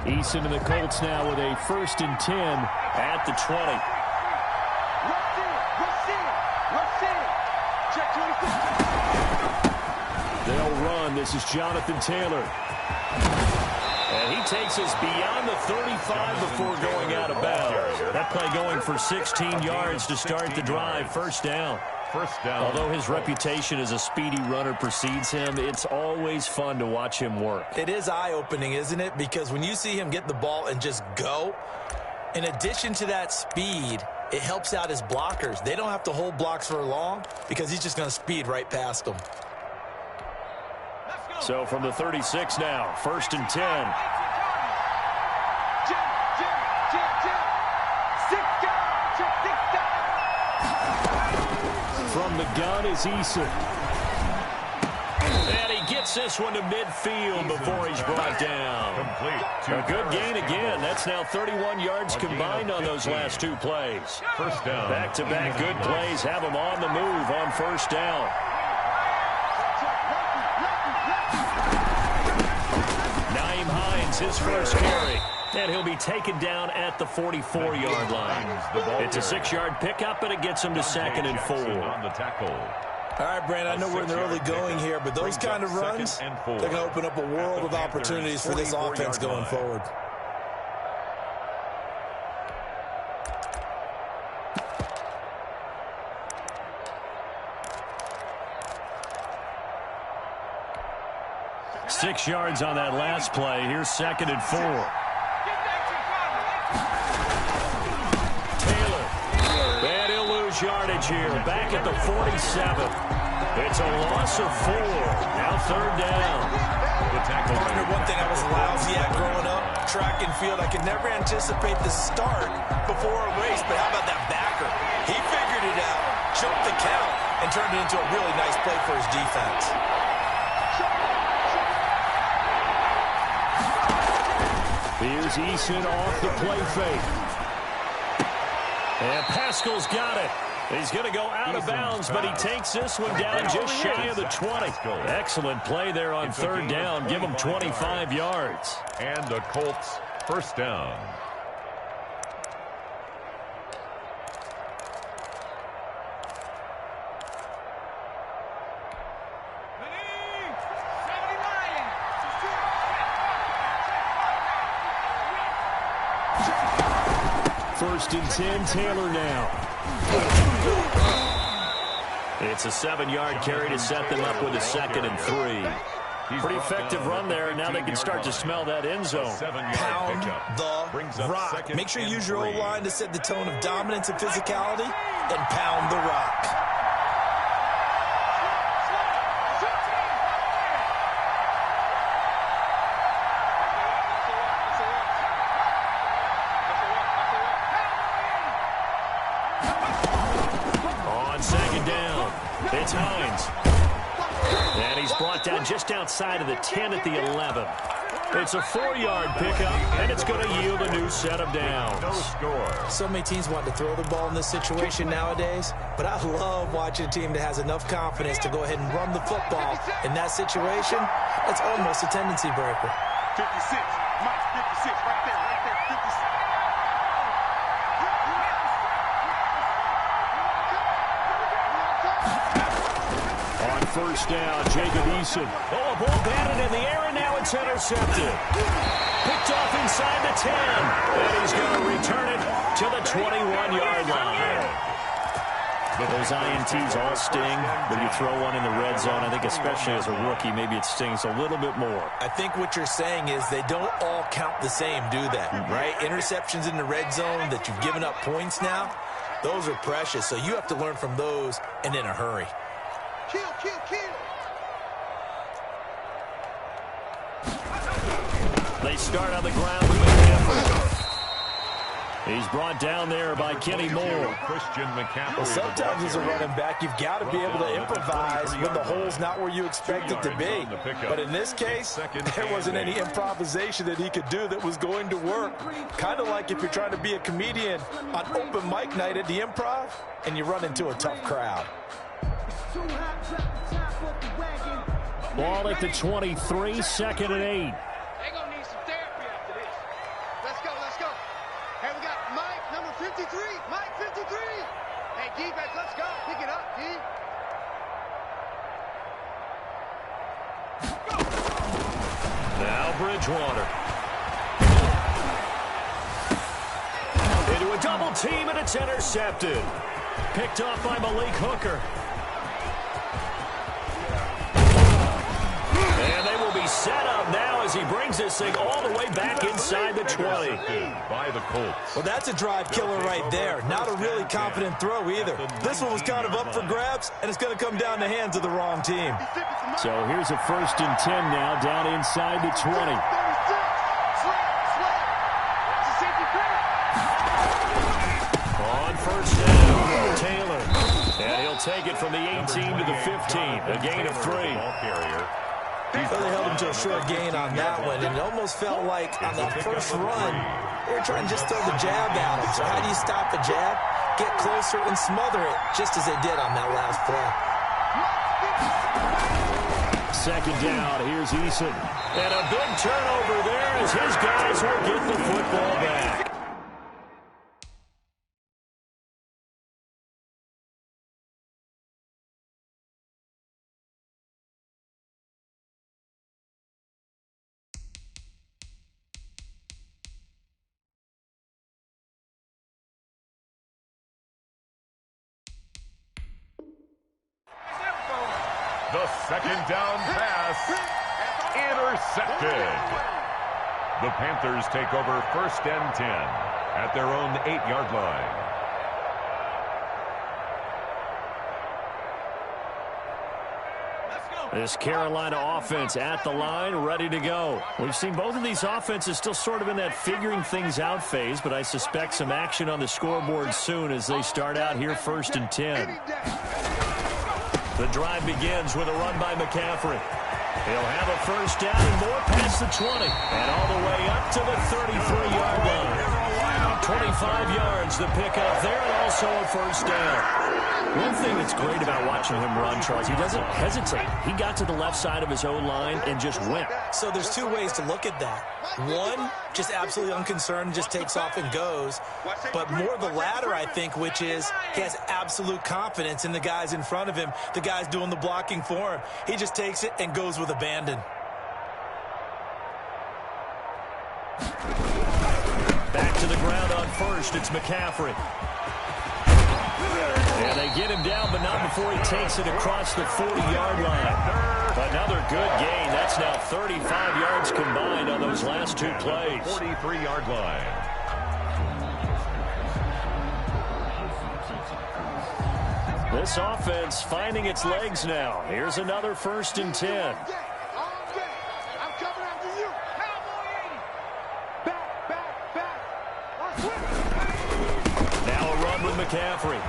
Eason and the Colts now with a 1st and 10 at the 20. They'll run. This is Jonathan Taylor. And he takes us beyond the 35 before going out of bounds. That play going for 16 yards to start the drive. First down. Although his reputation as a speedy runner precedes him, it's always fun to watch him work. It is eye-opening, isn't it? Because when you see him get the ball and just go, in addition to that speed, it helps out his blockers. They don't have to hold blocks for long because he's just going to speed right past them. So from the 36 now, 1st and 10. From the gun is Eason. And he gets this one to midfield before he's brought down. A good gain again. That's now 31 yards combined on those last 2 plays. First down. Back-to-back good plays have him on the move on 1st down. His first carry, and he'll be taken down at the 44-yard line. It's a 6-yard pickup, and it gets him to 2nd and 4. On the tackle. All right, Brandon, I know we're in the early going here, but those kind of runs, they're going to open up a world of opportunities for this offense going forward. 6 yards on that last play. Here's 2nd and 4. Taylor. And he'll lose yardage here. Back at the 47. It's a loss of 4. Now 3rd down. Partner, one thing I was lousy at growing up, track and field, I could never anticipate the start before a race, but how about that backer? He figured it out, jumped the count, and turned it into a really nice play for his defense. Here's Eason off the play fake. And Pascal's got it. He's going to go out of bounds, but he takes this one down just shy of the 20. Excellent play there on 3rd down. Give him 25 yards. And the Colts 1st down. First and 10, Taylor now. It's a 7-yard carry to set them up with a 2nd and 3. Pretty effective run there. Now they can start to smell that end zone. Pound the rock. Make sure you use your O-line to set the tone of dominance and physicality, and pound the rock. It's Hines. And he's brought down just outside of the 10 at the 11. It's a 4-yard pickup, and it's going to yield a new set of downs. No score. So many teams want to throw the ball in this situation nowadays, but I love watching a team that has enough confidence to go ahead and run the football. In that situation, it's almost a tendency breaker. 56. Mike, 56. Right there, 56. First down, Jacob Eason. Oh, a ball batted in the air, and now it's intercepted. Picked off inside the 10, and he's going to return it to the 21-yard line. Those INTs all sting, but you throw one in the red zone. I think especially as a rookie, maybe it stings a little bit more. I think what you're saying is they don't all count the same, do they? Right? Interceptions in the red zone that you've given up points now, those are precious. So you have to learn from those and in a hurry. Kill, kill, kill. They start on the ground with McCaffrey. He's brought down there by Kenny Moore. Christian McCaffrey. Well, sometimes as a running back, you've got to be able to improvise when the hole's not where you expect it to be. But in this case, there wasn't any improvisation that he could do that was going to work. Kind of like if you're trying to be a comedian on open mic night at the Improv and you run into a tough crowd. Ball at the 23, 2nd and 8. They're going to need some therapy after this. Let's go, let's go. Hey, we got Mike, number 53. Mike, 53. Hey, defense, let's go. Pick it up, D. Now Bridgewater. Into a double team, and it's intercepted. Picked off by Malik Hooker. And they will be set up now as he brings this thing all the way back inside the 20. By the Colts. Well, that's a drive killer right there. Not a really confident throw either. This one was kind of up for grabs, and it's going to come down the hands of the wrong team. So here's a 1st and 10 now, down inside the 20. On 1st down, Taylor. And he'll take it from the 18 to the 15, a gain of 3. Well, they held him to a short gain on that one, and it almost felt like on that first run, they were trying to just throw the jab at him. So how do you stop the jab? Get closer and smother it, just as they did on that last play. 2nd down, here's Eason. And a big turnover there as his guys will get the football back. The 2nd down pass. Intercepted. The Panthers take over 1st and 10 at their own 8-yard line. This Carolina offense at the line, ready to go. We've seen both of these offenses still sort of in that figuring things out phase, but I suspect some action on the scoreboard soon as they start out here 1st and 10. The drive begins with a run by McCaffrey. He'll have a 1st down and more past the 20. And all the way up to the 33-yard line. 25 yards the pickup there, and also a 1st down. One thing that's great about watching him run, Charles, he doesn't hesitate. He got to the left side of his own line and just went. So there's two ways to look at that. One, just absolutely unconcerned, just takes off and goes. But more the latter, I think, which is he has absolute confidence in the guys in front of him, the guys doing the blocking for him. He just takes it and goes with abandon. Back to the ground on 1st, it's McCaffrey. And they get him down, but not before he takes it across the 40-yard line. Another good gain. That's now 35 yards combined on those last two plays. 43-yard line. This offense finding its legs now. Here's another 1st and 10. Now a run with McCaffrey.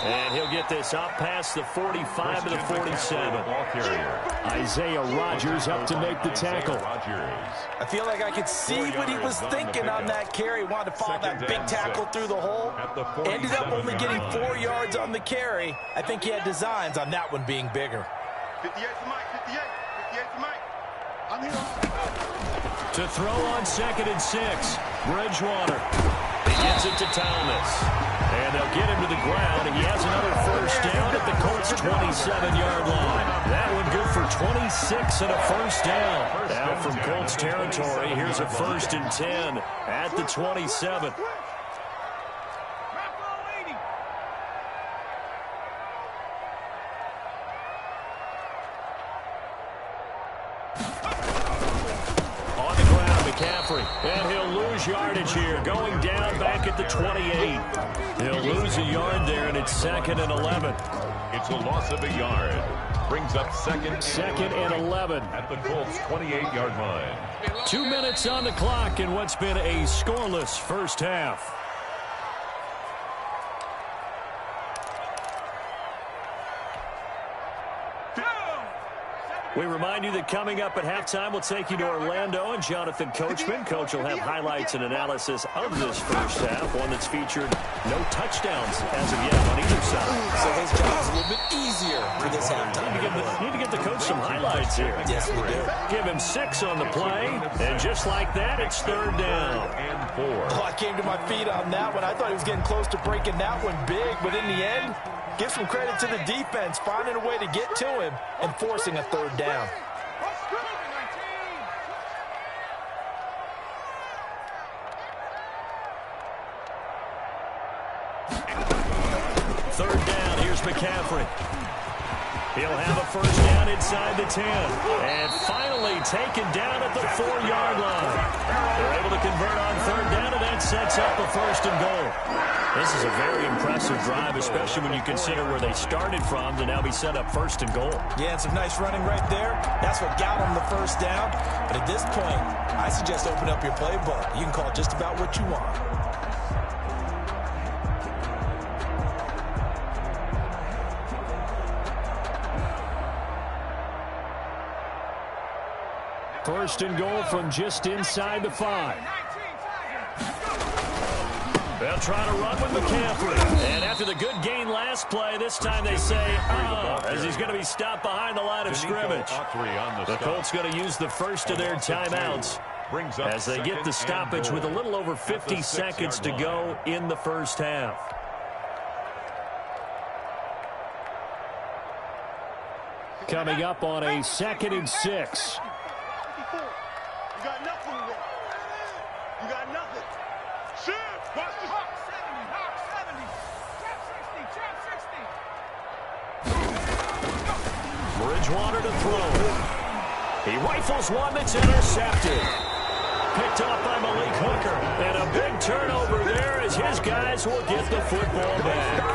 And he'll get this up past the 45 to the 47. Isaiah Rodgers up to make the tackle. I feel like I could see what he was thinking on that carry. Wanted to follow that big tackle through the hole. Ended up only getting 4 yards on the carry. I think he had designs on that one being bigger. 58 to Mike, 58 to Mike. I'm here. To throw on 2nd and 6. Bridgewater. He gets it to Thomas. And they'll get him to the ground. He has another 1st down at the Colts' 27-yard line. That one good for 26 and a 1st down. Now from Colts territory, here's a 1st and 10 at the 27. On the ground, McCaffrey. And he'll lose yardage here, going down back at the 28. He'll lose a yard there, and it's 2nd and 11. It's a loss of a yard. Brings up 2nd and 11. at the Colts' 28-yard line. 2 minutes on the clock in what's been a scoreless first half. We remind you that coming up at halftime, we'll take you to Orlando and Jonathan Coachman. Coach will have highlights and analysis of this first half, one that's featured no touchdowns as of yet on either side. So his job is a little bit easier for this halftime. Need to get the coach some highlights here. Yes, we do. Give him 6 on the play, and just like that, it's 3rd down. And 4. Oh, I came to my feet on that one. I thought he was getting close to breaking that one big, but in the end, give some credit to the defense, finding a way to get to him and forcing a 3rd down. Third down, here's McCaffrey. He'll have a 1st down inside the 10. And finally taken down at the 4-yard line. They're able to convert on 3rd down, and that sets up a 1st and goal. This is a very impressive drive, especially when you consider where they started from to now be set up 1st and goal. Yeah, and some nice running right there. That's what got them the 1st down. But at this point, I suggest open up your playbook. You can call just about what you want. First and goal from just inside the 5. They'll try to run with McCaffrey. And after the good gain last play, this time they say, as he's going to be stopped behind the line of scrimmage. The Colts going to use the first of their timeouts as they get the stoppage with a little over 50 seconds to go in the first half. Coming up on a 2nd and 6. You got nothing, bro. You got nothing. Shit! Watch this. Hawk 70, Hawk 70. Trap 60, Trap 60. Bridgewater to throw. He rifles one that's intercepted. Picked off by Malik Hooker. And a big turnover there as his guys will get the football back.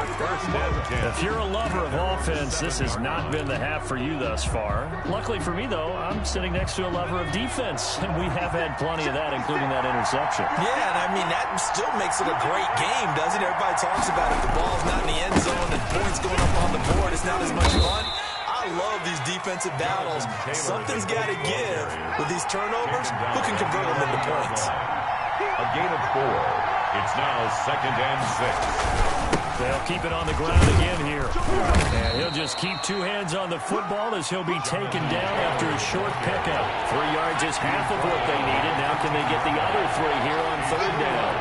If you're a lover of offense, this has not been the half for you thus far. Luckily for me, though, I'm sitting next to a lover of defense, and we have had plenty of that, including that interception. Yeah, and I mean, that still makes it a great game, doesn't it? Everybody talks about it. The ball's not in the end zone and points going up on the board. It's not as much fun. I love these defensive battles. Something's got to give with these turnovers. Who can convert them into points? A gain of 4. It's now 2nd and 6. They'll keep it on the ground again here. And he'll just keep two hands on the football as he'll be taken down after a short pickup. 3 yards is half of what they needed. Now can they get the other 3 here on 3rd down?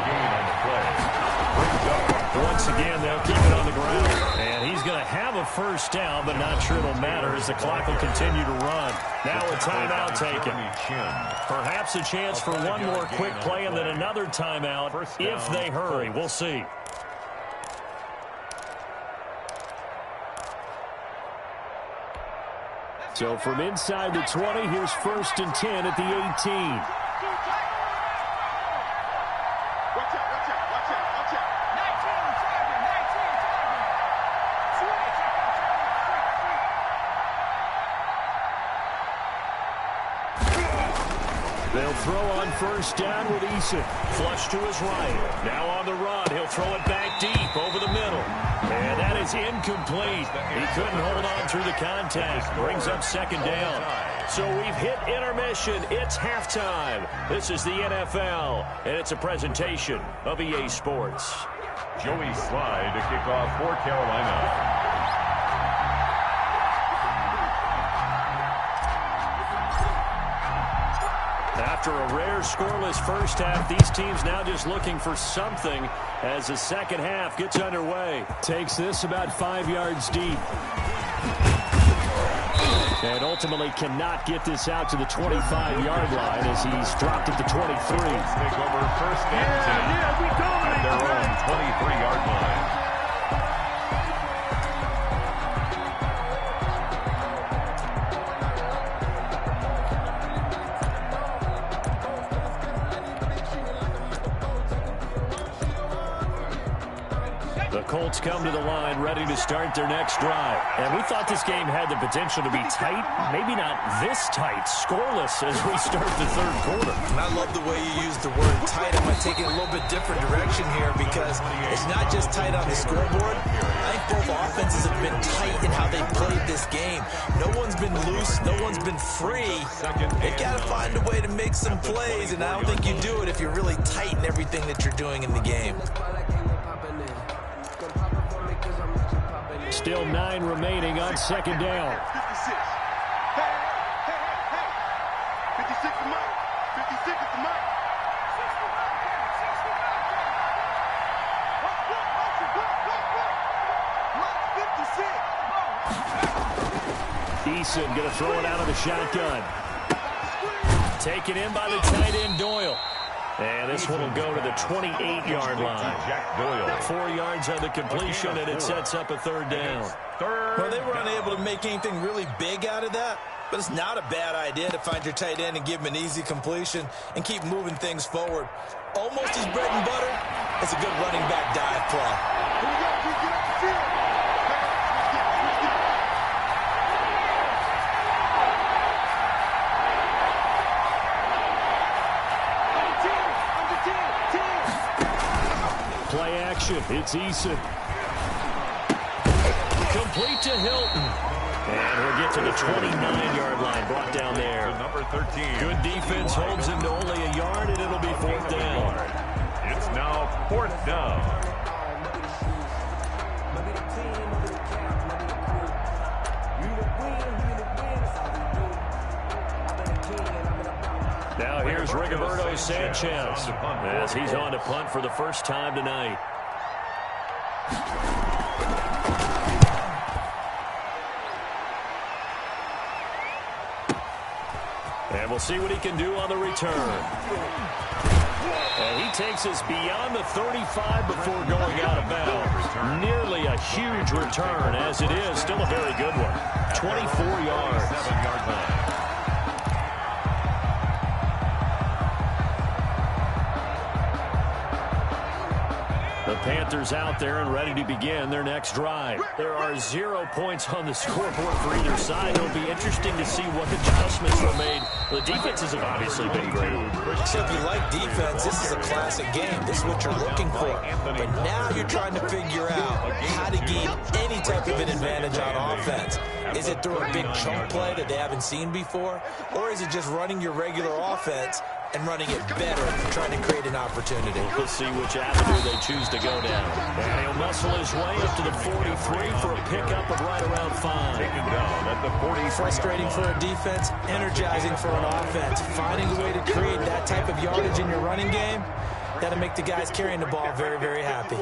Once again, they'll keep it on the ground. And he's going to have a first down, but not sure it'll matter as the clock will continue to run. Now a timeout taken. Perhaps a chance for one more quick play and then another timeout if they hurry. We'll see. So from inside the 20, here's 1st and 10 at the 18. They'll throw on 1st down with Eason. Flush to his right. Now on the run. He'll throw it back deep over the middle. And that is incomplete. He couldn't hold on through the contact. Brings up 2nd down. So we've hit intermission. It's halftime. This is the NFL, and it's a presentation of EA Sports. Joey Slye to kick off for Carolina. After a rare scoreless first half, these teams now just looking for something as the second half gets underway. Takes this about 5 yards deep. And ultimately cannot get this out to the 25-yard line as he's dropped at the 23. Take over 1st and 10 at their own 23-yard line. Colts come to the line ready to start their next drive. And we thought this game had the potential to be tight. Maybe not this tight, scoreless as we start the 3rd quarter. And I love the way you use the word tight. I'm going to take it a little bit different direction here because it's not just tight on the scoreboard. I think both offenses have been tight in how they played this game. No one's been loose. No one's been free. They've got to find a way to make some plays, and I don't think you do it if you're really tight in everything that you're doing in the game. Still 9 remaining on 2nd down. 56. Hey. 56 is Mike. 56 is the Mike. Eason going to throw it out of the shotgun. Taken in by the tight end Doyle. And this one will go to the 28-yard line. Jack Doyle. 4 yards on the completion, and it sets up a 3rd down. Well, they were unable to make anything really big out of that, but it's not a bad idea to find your tight end and give him an easy completion and keep moving things forward. Almost his bread and butter. It's a good running back dive play. Here we go. Get up the field. Play action. It's Eason. Complete to Hilton. And we'll get to the 29-yard line. Brought down there. Number 13. Good defense holds him to only a yard, and it'll be 4th down. It's now 4th down. Now here's Rigoberto Sanchez as he's on to punt for the first time tonight. And we'll see what he can do on the return. And he takes us beyond the 35 before going out of bounds. Nearly a huge return, as it is. Still a very good one. 24 yards. 7-yard line. The Panthers out there and ready to begin their next drive. There are 0 points on the scoreboard for either side. It'll be interesting to see what adjustments were made. The defenses have obviously been great. So if you like defense, this is a classic game. This is what you're looking for. But now you're trying to figure out how to gain any type of an advantage on offense. Is it through a big chunk play that they haven't seen before? Or is it just running your regular offense and running it better, trying to create an opportunity? We'll see which avenue they choose to go down. And he'll muscle his way up to the 43 for a pickup of right around 5. Taken down at the 40. Frustrating for a defense, energizing for an offense. Finding a way to create that type of yardage in your running game, that'll make the guys carrying the ball very, very happy.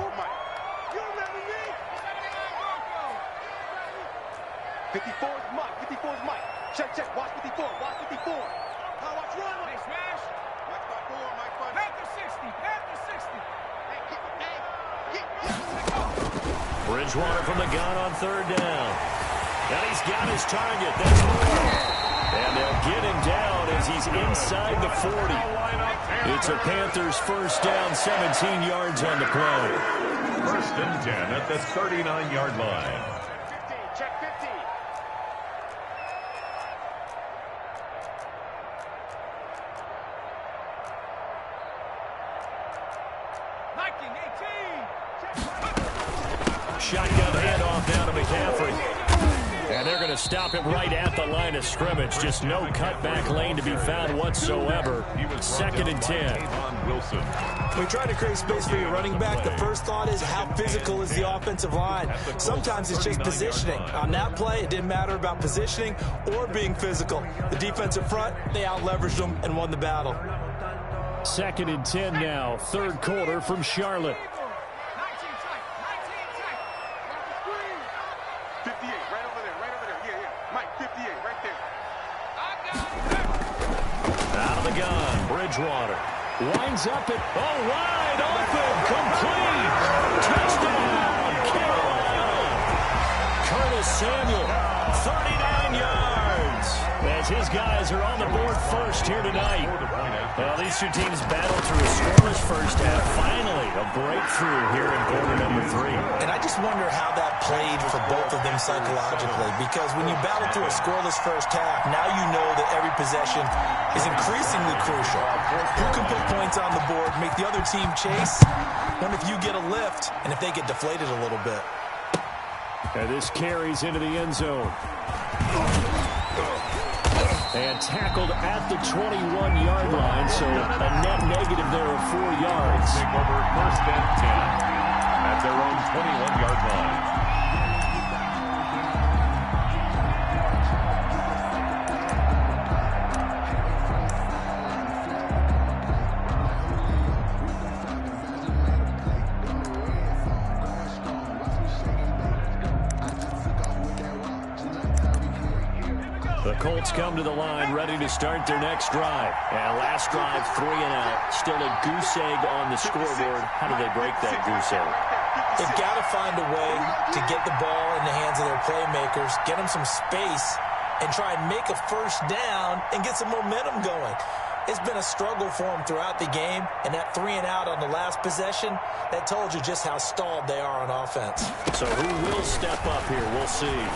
54's Mike. 54's Mike. Check, check. Watch 54. Watch 54. Now watch run. Hey, smash. Mike by 4. Mike by 4. Panther 60. Panther 60. Bridgewater from the gun on 3rd down. And he's got his target. That's more. And they'll get him down as he's inside the 40. It's a Panthers first down, 17 yards on the play. 1st and 10 at the 39-yard line. 15. Check 15. Shotgun handoff down to McCaffrey. And they're going to stop him right at the line of scrimmage. Just no cutback lane to be found whatsoever. 2nd and 10. When you try to create space for your running back, the first thought is how physical is the offensive line. Sometimes it's just positioning. On that play, it didn't matter about positioning or being physical. The defensive front, they out-leveraged them and won the battle. 2nd and 10 now. 3rd quarter from Charlotte. 58, right over there, right over there. Yeah, yeah. Mike, 58, right there. Out of the gun, Bridgewater. Winds up it. Oh, wide open. Complete. Touchdown, Carolina. Curtis Samuel, 39 yards. As his guys are on the board first here tonight. Well, these two teams battled through a scoreless first half. Finally, a breakthrough here in quarter number 3. And I just wonder how that played for both of them psychologically, because when you battle through a scoreless first half, now you know that every possession is increasingly crucial. Who can put points on the board, make the other team chase? What if you get a lift and if they get deflated a little bit? And this carries into the end zone. And tackled at the 21-yard line, so a net negative there of 4 yards. Take over 1st and 10 at their own 21-yard line. The Colts come to the line, ready to start their next drive. And last drive, 3 and out. Still a goose egg on the scoreboard. How do they break that goose egg? They've got to find a way to get the ball in the hands of their playmakers, get them some space, and try and make a first down and get some momentum going. It's been a struggle for them throughout the game, and that 3 and out on the last possession, that told you just how stalled they are on offense. So who will step up here? We'll see.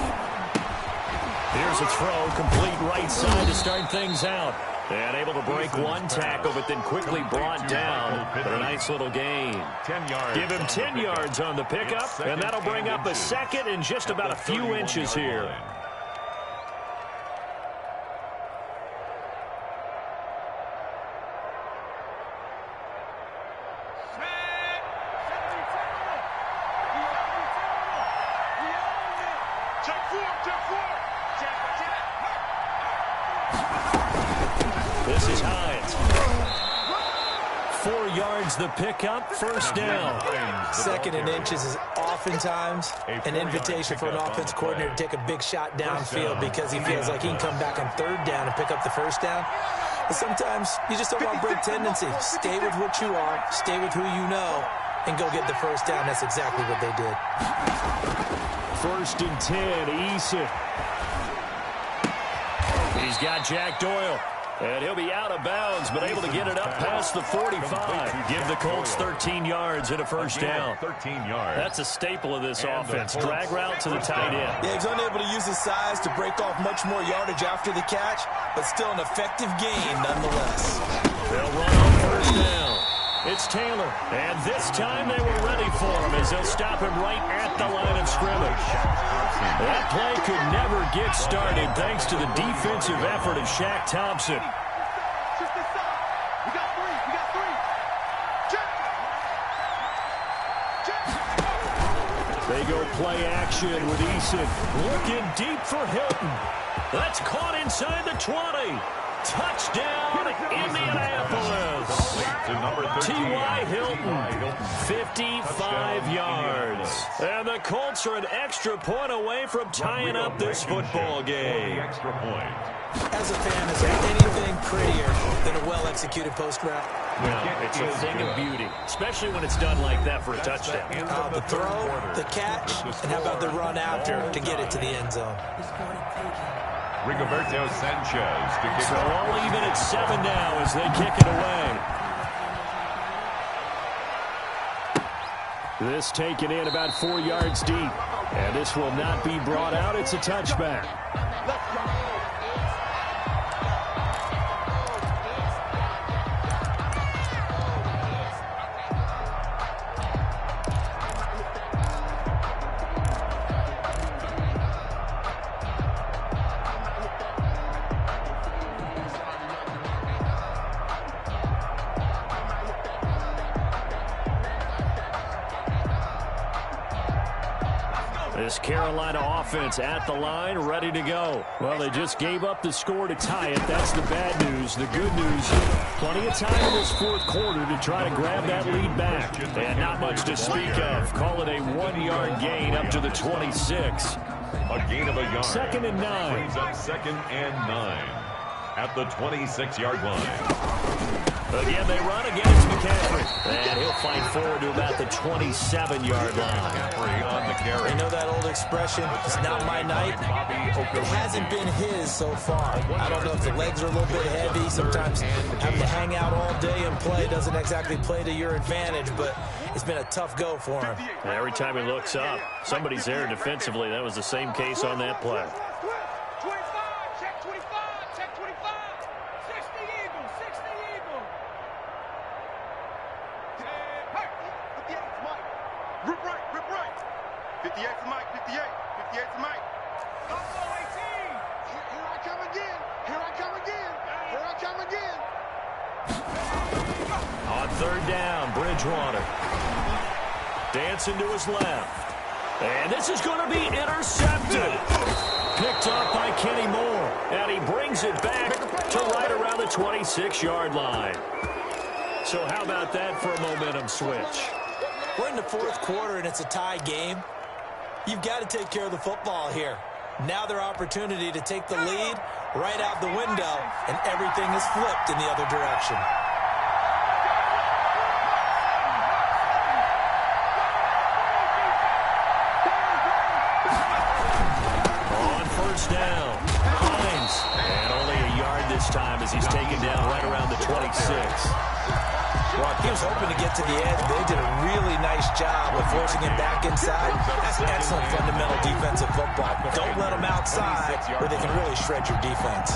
Here's a throw, complete right side to start things out. And able to break one tackle, but then quickly brought down. But a nice little gain. 10 yards. Give him 10 yards on the pickup, and that'll bring up a second and just about a few inches here. This is Hines. 4 yards the pickup, first down. 2nd and inches is oftentimes an invitation for an offense coordinator to take a big shot downfield because he feels like he can come back on 3rd down and pick up the first down. But sometimes you just don't want break tendency. Stay with what you are, stay with who you know, and go get the first down. That's exactly what they did. 1st and 10, Eason. He's got Jack Doyle. And he'll be out of bounds, but able to get it up past the 45. Give the Colts 13 yards and a first down. 13 yards. That's a staple of this offense. Drag route to the tight end. Yeah, he's unable to use his size to break off much more yardage after the catch, but still an effective gain nonetheless. They'll run on first down. It's Taylor, and this time they were ready for him as they'll stop him right at the line of scrimmage. That play could never get started thanks to the defensive effort of S1ck1nt3nt1 Thompson. They go play action with Eason. Looking deep for Hilton. That's caught inside the 20. Touchdown, Indianapolis. T.Y. Hilton, 55 yards. And the Colts are an extra point away from tying up this football game. Extra point. As a fan, is there anything prettier than a well-executed post route? No, it's a thing of beauty, especially when it's done like that for a touchdown. The throw, the catch, and how about the run after to get it to the end zone? Rigoberto Sanchez to kick So off. all even at 7 now as they kick it away. This taken in about 4 yards deep. And this will not be brought out. It's a touchback. This Carolina offense at the line, ready to go. Well, they just gave up the score to tie it. That's the bad news. The good news, plenty of time in this fourth quarter to try to grab that lead back. And not much to speak of. Call it a 1-yard gain up to the 26. A gain of a yard. 2nd and 9. Brings up 2nd and 9 at the 26-yard line. Again, they run against McCaffrey. And he'll fight forward to about the 27-yard line. McCaffrey on the carry. You know that old expression, it's not my night? It hasn't been his so far. I don't know if the legs are a little bit heavy. Sometimes having to hang out all day and play doesn't exactly play to your advantage, but it's been a tough go for him. And every time he looks up, somebody's there defensively. That was the same case on that play. Rip right. 58 to Mike, 58 to Mike. Here I come again. On 3rd down, Bridgewater. Dancing to his left. And this is going to be intercepted. Picked up by Kenny Moore. And he brings it back to right around the 26-yard line. So how about that for a momentum switch? We're in the fourth quarter, and it's a tie game. You've got to take care of the football here. Now their opportunity to take the lead right out the window, and everything is flipped in the other direction. On 1st down, Hines. And only a yard this time as he's taken down right around the 26. He was hoping to get to the edge. They did a really nice job of forcing him back inside. That's excellent fundamental defensive football. Don't let them outside where they can really shred your defense.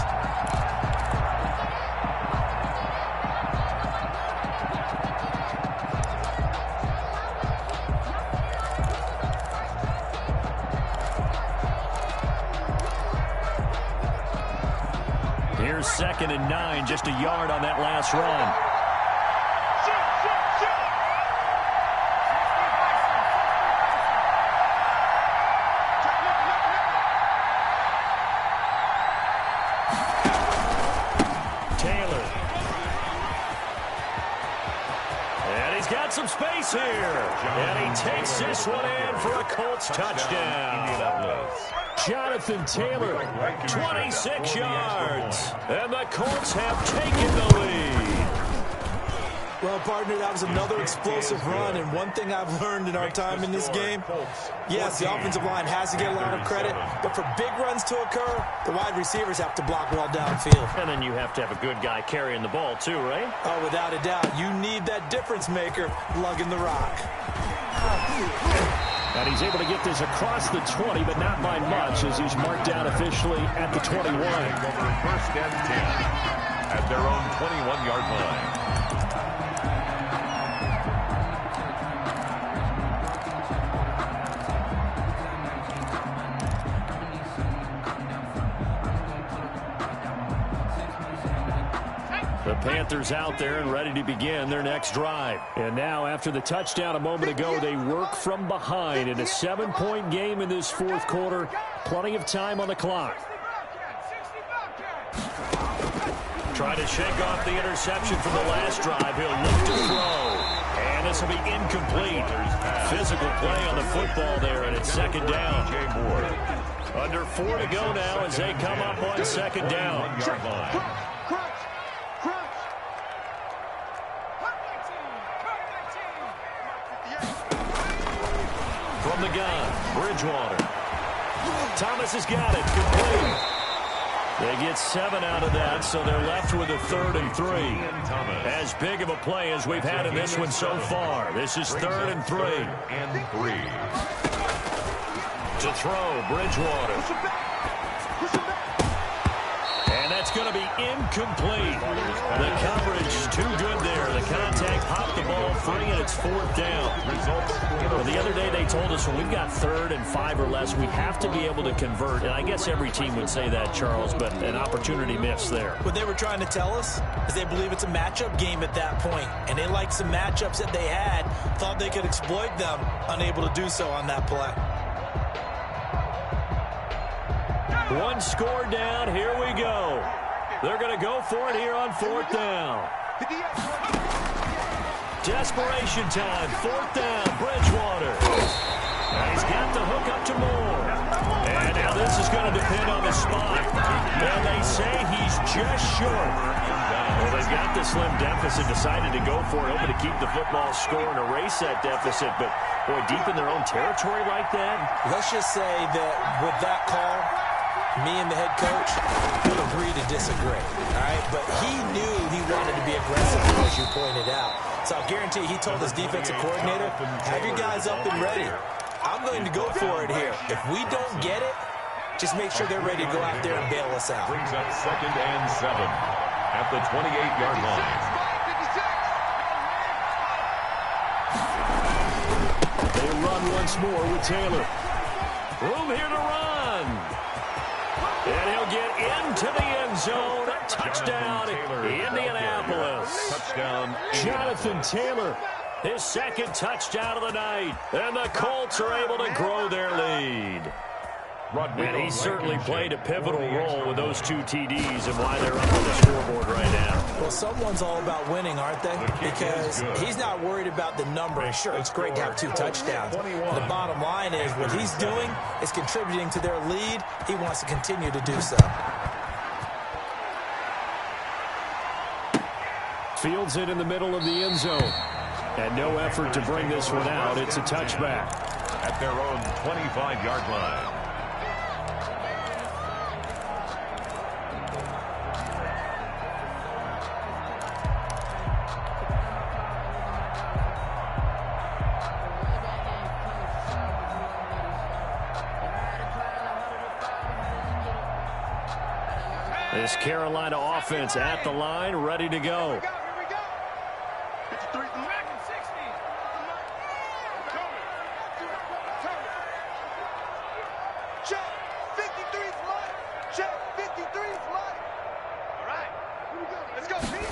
Here's 2nd and 9, just a yard on that last run. Some space here. And he takes this one in for a Colts touchdown. Jonathan Taylor, 26 yards. And the Colts have taken the lead. Well, partner, that was another explosive run, and one thing I've learned in our time in this game, yes, the offensive line has to get a lot of credit, but for big runs to occur, the wide receivers have to block well downfield. And then you have to have a good guy carrying the ball too, right? Oh, without a doubt. You need that difference maker lugging the rock. And he's able to get this across the 20, but not by much, as he's marked down officially at the 21. Over 1st and 10 at their own 21-yard line. The Panthers out there and ready to begin their next drive. And now, after the touchdown a moment ago, they work from behind in a 7-point game in this fourth quarter. Plenty of time on the clock. Try to shake off the interception from the last drive. He'll look to throw. And this will be incomplete. Physical play on the football there, and it's second down. Under 4 to go now as they come up on second down. From the gun, Bridgewater. Thomas has got it. Complete. They get 7 out of that, so they're left with a 3rd and 3. As big of a play as we've had in this one so far. This is 3rd and 3. To throw, Bridgewater. And that's going to be incomplete. The coverage too good there. The contact popped the ball free, and it's 4th down. Well, the other day they told us when we've got 3rd and 5 or less, we have to be able to convert. And I guess every team would say that, Charles, but an opportunity missed there. What they were trying to tell us is they believe it's a matchup game at that point, and they liked some matchups that they had, thought they could exploit them, unable to do so on that play. One score down. Here we go. They're going to go for it here on 4th down. Desperation time. 4th down. Bridgewater. And he's got the hook up to Moore. And now this is going to depend on the spot. And they say he's just short. Well, they've got the slim deficit, decided to go for it, hoping to keep the football score and erase that deficit. But, boy, deep in their own territory like that. Let's just say that with that call, me and the head coach would agree to disagree, all right? But he knew he wanted to be aggressive, as you pointed out. So I'll guarantee he told his defensive coordinator, have your guys up and ready. I'm going to go for it here. If we don't get it, just make sure they're ready to go out there and bail us out. Brings up 2nd and 7 at the 28-yard line. They run once more with Taylor. Room here to run. And he'll get into the end zone. Touchdown, Indianapolis. Touchdown, Jonathan Taylor, his 2nd touchdown of the night. And the Colts are able to grow their lead. And he certainly played a pivotal role with those 2 TDs and why they're up on the scoreboard right now. Well, someone's all about winning, aren't they? Because he's not worried about the number. And sure, it's great to have 2 touchdowns. The bottom line is what he's doing is contributing to their lead. He wants to continue to do so. Fields it in the middle of the end zone. And no effort to bring this one out. It's a touchback. At their own 25-yard line. This Carolina offense at the line, ready to go. Check 53's money. Check 53's money. All right, here we go. Let's go, Pete.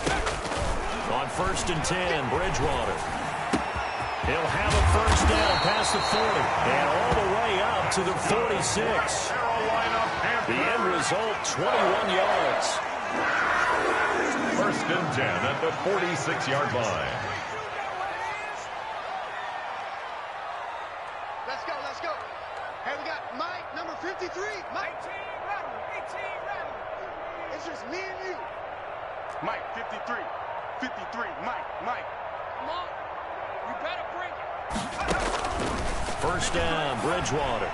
On 1st and 10, Bridgewater. He'll have a 1st down past the 40 and all the way up to the 46. The end result, 21 yards. 1st and 10 at the 46-yard line. Let's go, let's go. Hey, we got Mike, number 53. Mike. 18 rattle. It's just me and you. Mike, 53. 53, Mike. Come on. You better bring it. First down, Bridgewater.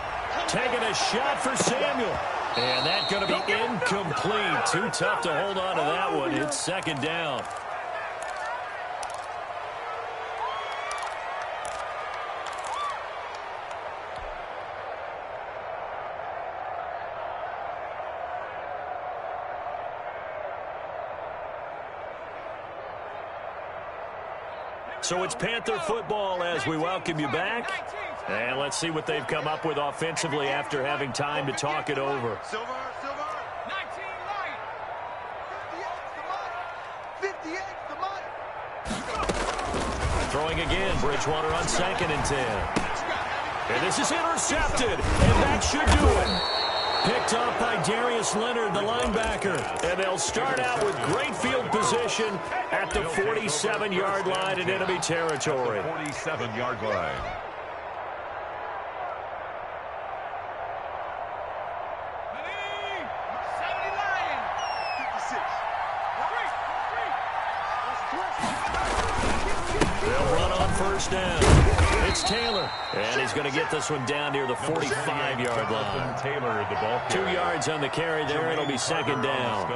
Taking a shot for Samuel. And that's going to be incomplete. Too tough to hold on to that one. It's second down. So it's Panther football as we welcome you back. And let's see what they've come up with offensively after having time to talk it over. Silver. 19 light. 58 the money. Throwing again, Bridgewater on 2nd and 10. And this is intercepted, and that should do it. Picked off by Darius Leonard, the linebacker. And they'll start out with great field position at the 47-yard line in enemy territory. 47-yard line. They'll run on first down. It's Taylor, and he's going to get this one down near the 45-yard line. Taylor, the ball 2 yards on the carry there. It'll be second down.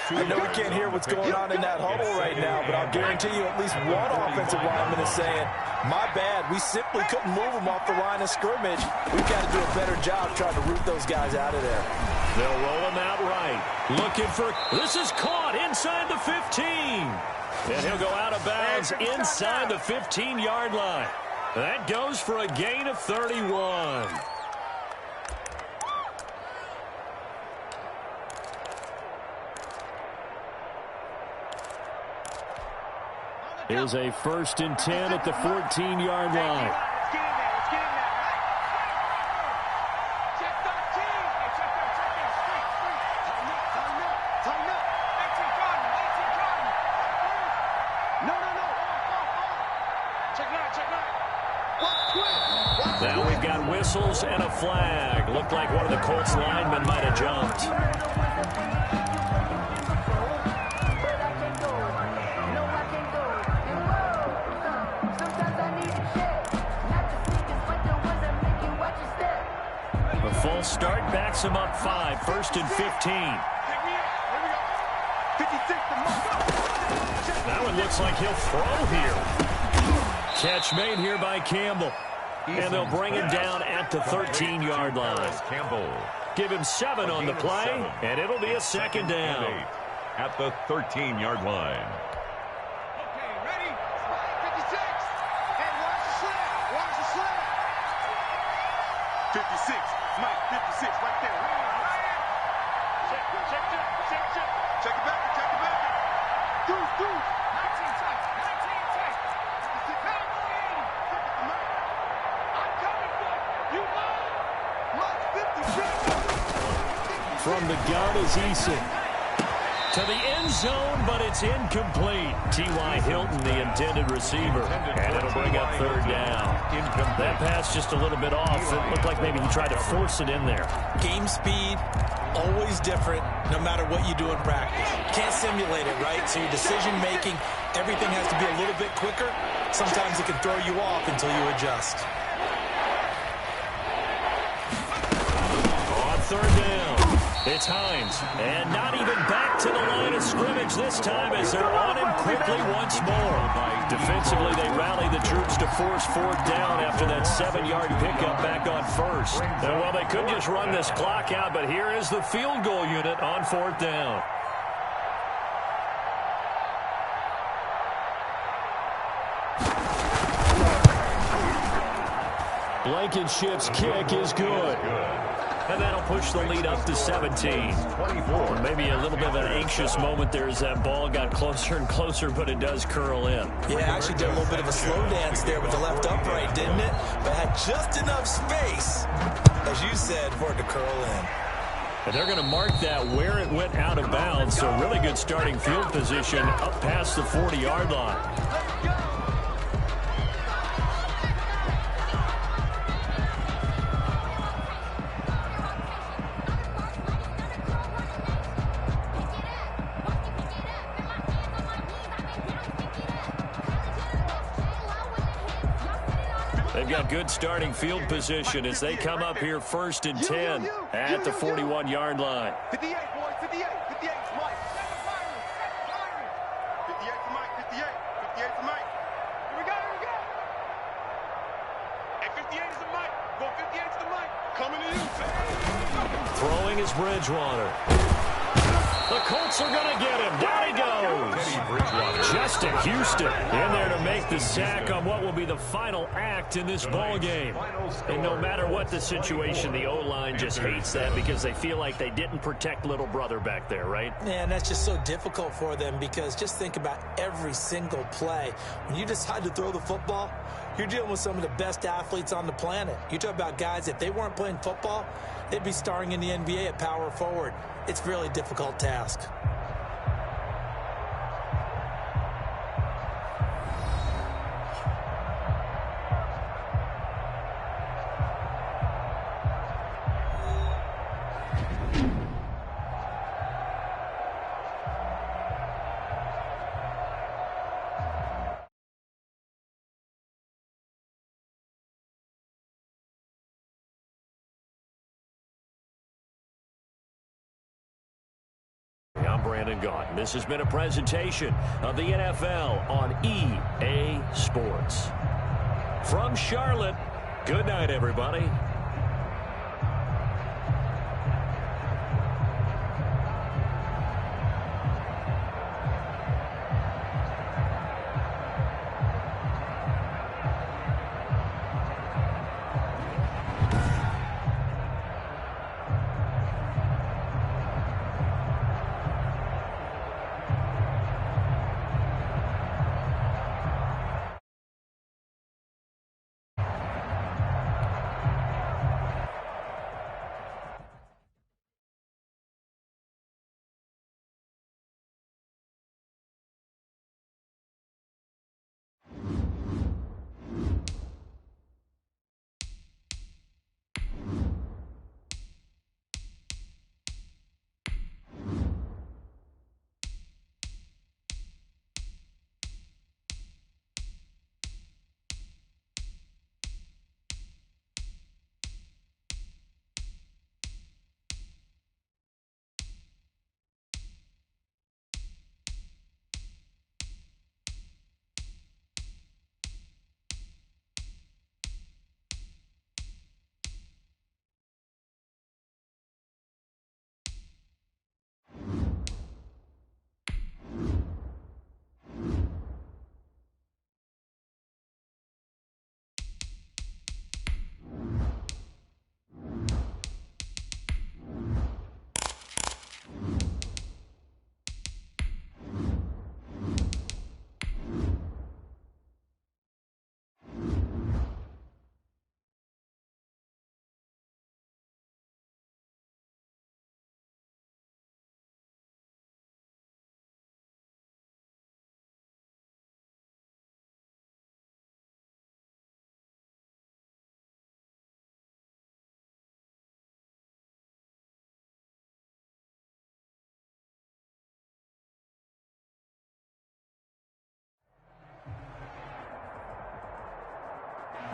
I know we can't hear what's going on in that huddle right now, but I'll guarantee you at least one offensive lineman is saying, my bad, we simply couldn't move them off the line of scrimmage. We've got to do a better job trying to root those guys out of there. They'll roll him out right. Looking for, this is caught inside the 15. And he'll go out of bounds inside the 15-yard line. That goes for a gain of 31. Here's a 1st and 10 at the 14-yard line. Now we've got whistles and a flag. Looked like one of the Colts linemen might have jumped. A full start backs him up 5, 1st and 15. That one looks like he'll throw here. Catch made here by Campbell. And they'll bring him down at the 13-yard line. Campbell. Give him 7 on the play, and it'll be a second down. At the 13-yard line. Okay, ready? 56. Hey, watch the slant. Watch the slant. 56. Mike, 56 right there. Check it back. Deuce. 19 tight. I'm coming for you. Mike, 56. From the gun is Eason. To the end zone, but it's incomplete. T.Y. Hilton, the intended receiver. And it'll bring up 3rd down. That pass just a little bit off. It looked like maybe he tried to force it in there. Game speed, always different, no matter what you do in practice. Can't simulate it, right? So your decision-making, everything has to be a little bit quicker. Sometimes it can throw you off until you adjust. On 3rd down, it's Hines. And not even back to the line of scrimmage this time as they're on him quickly once more. Defensively, they rally the troops to force 4th down after that 7-yard pickup back on 1st. And well, they could just run this clock out, but here is the field goal unit on 4th down. Blankenship's kick is good. And that'll push the lead up to 17. 24. Maybe a little bit of an anxious moment there as that ball got closer and closer, but it does curl in. Yeah, actually did a little bit of a slow dance there with the left upright, didn't it? But had just enough space, as you said, for it to curl in. And they're going to mark that where it went out of bounds, so really good starting field position up past the 40-yard line. They've got good starting field position as they come up here 1st and 10 at the 41-yard line. 58, boys, 58. 58 for Mike. 58 for Mike, 58. 58 for Mike. Here we go, here we go. Hey, 58 is the Mike. Going 58 to the Mike. Coming to you. Throwing is Bridgewater. The Colts are going to get him. Down he goes. Justin Houston in there to make the sack on what will be the final act in this ball game. And no matter what the situation, the O-line just hates that because they feel like they didn't protect little brother back there, right? Man, that's just so difficult for them because just think about every single play. When you decide to throw the football, you're dealing with some of the best athletes on the planet. You talk about guys, if they weren't playing football, they'd be starring in the NBA at power forward. It's a really difficult task. I'm Brandon Gaudin. This has been a presentation of the NFL on EA Sports. From Charlotte, good night, everybody.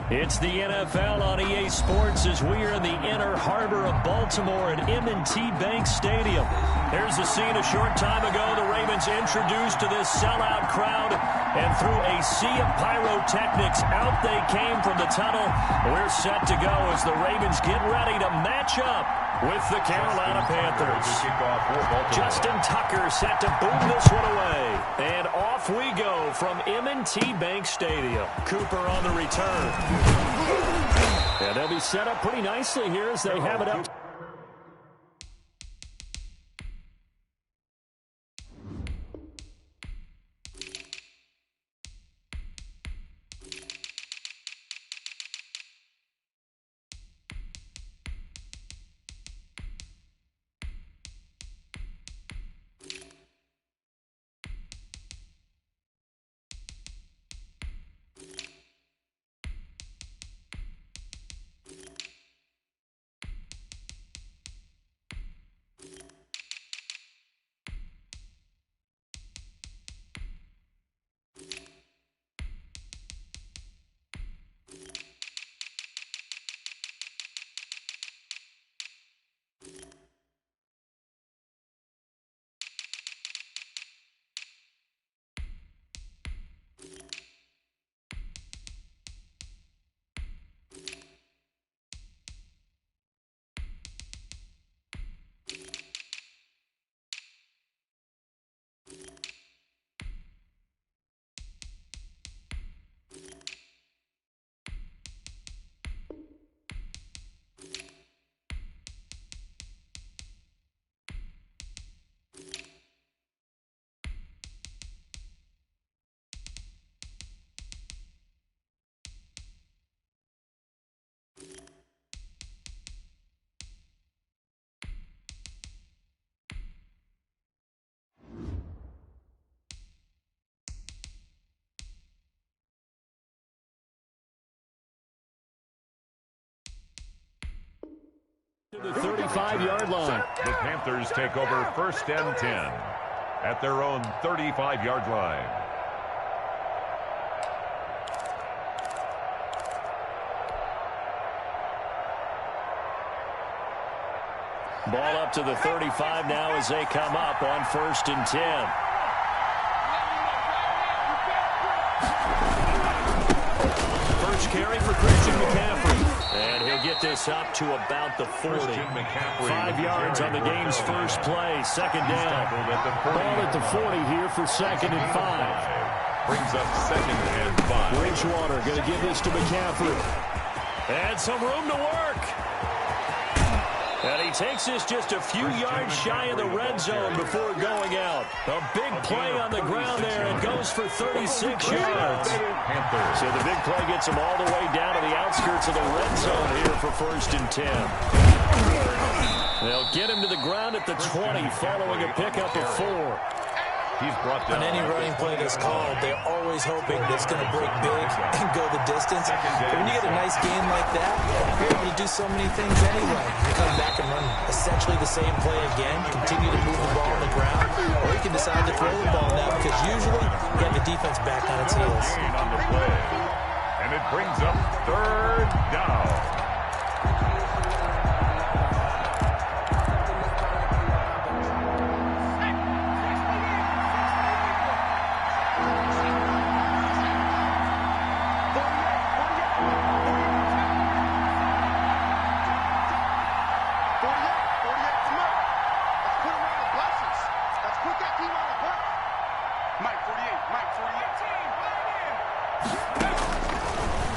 It's the NFL on EA Sports as we are in the inner harbor of Baltimore at M&T Bank Stadium. There's a scene a short time ago. The Ravens introduced to this sellout crowd, and through a sea of pyrotechnics, out they came from the tunnel. We're set to go as the Ravens get ready to match up with the Carolina Panthers. Justin Tucker set to boom this one away. And off we go from M&T Bank Stadium. Cooper on the return. And they'll be set up pretty nicely here as they have it up. To the 35-yard line. The Panthers take over 1st and 10 at their own 35-yard line. Ball up to the 35 now as they come up on 1st and 10. First carry for Christian McCaffrey. And he'll get this up to about the 40. 5 yards on the game's first play. Second down. Ball at the 40 here for 2nd and 5. Brings up 2nd and 5. Bridgewater going to give this to McCaffrey. And some room to work. And he takes this just a few yards shy of the red zone before going out. A big play on the ground there. It goes for 36 yards. So the big play gets him all the way down to the outskirts of the red zone here for 1st and 10. They'll get him to the ground at the 20 following a pickup of 4. He's brought down. On any running play that's called, they're always hoping that it's going to break big and go the distance. But when you get a nice gain like that, you're able to do so many things anyway. You come back and run essentially the same play again, continue to move the ball on the ground, or you can decide to throw the ball now because usually you have the defense back on its heels. On the play. And it brings up 3rd down.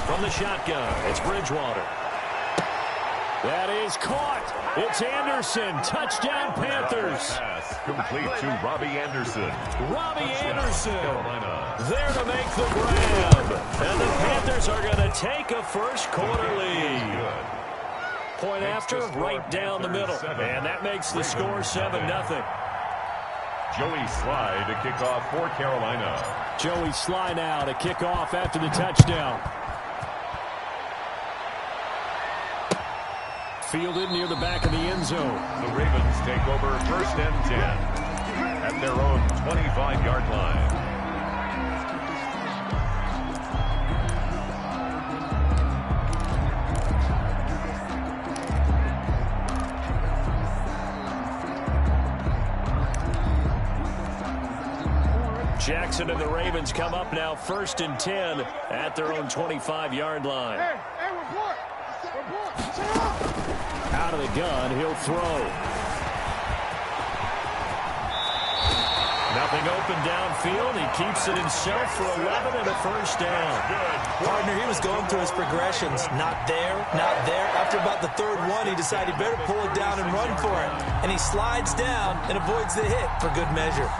From the shotgun, it's Bridgewater. That is caught. It's Anderson. Touchdown, Panthers. Pass complete to Robbie Anderson. Robbie Anderson there to make the grab. And the Panthers are going to take a first quarter lead. Point after, right down the middle. And that makes the score 7-0. Joey Sly to kick off for Carolina. Joey Sly now to kick off after the touchdown. Fielded near the back of the end zone. The Ravens take over 1st and 10 at their own 25-yard line. Jackson and the Ravens come up now 1st and 10 at their own 25-yard line. Hey, report. Out of the gun, he'll throw. Nothing open downfield. He keeps it himself for 11 and a first down. Partner, he was going through his progressions. Not there, not there. After about the 3rd one, he decided he better pull it down and run for it. And he slides down and avoids the hit for good measure.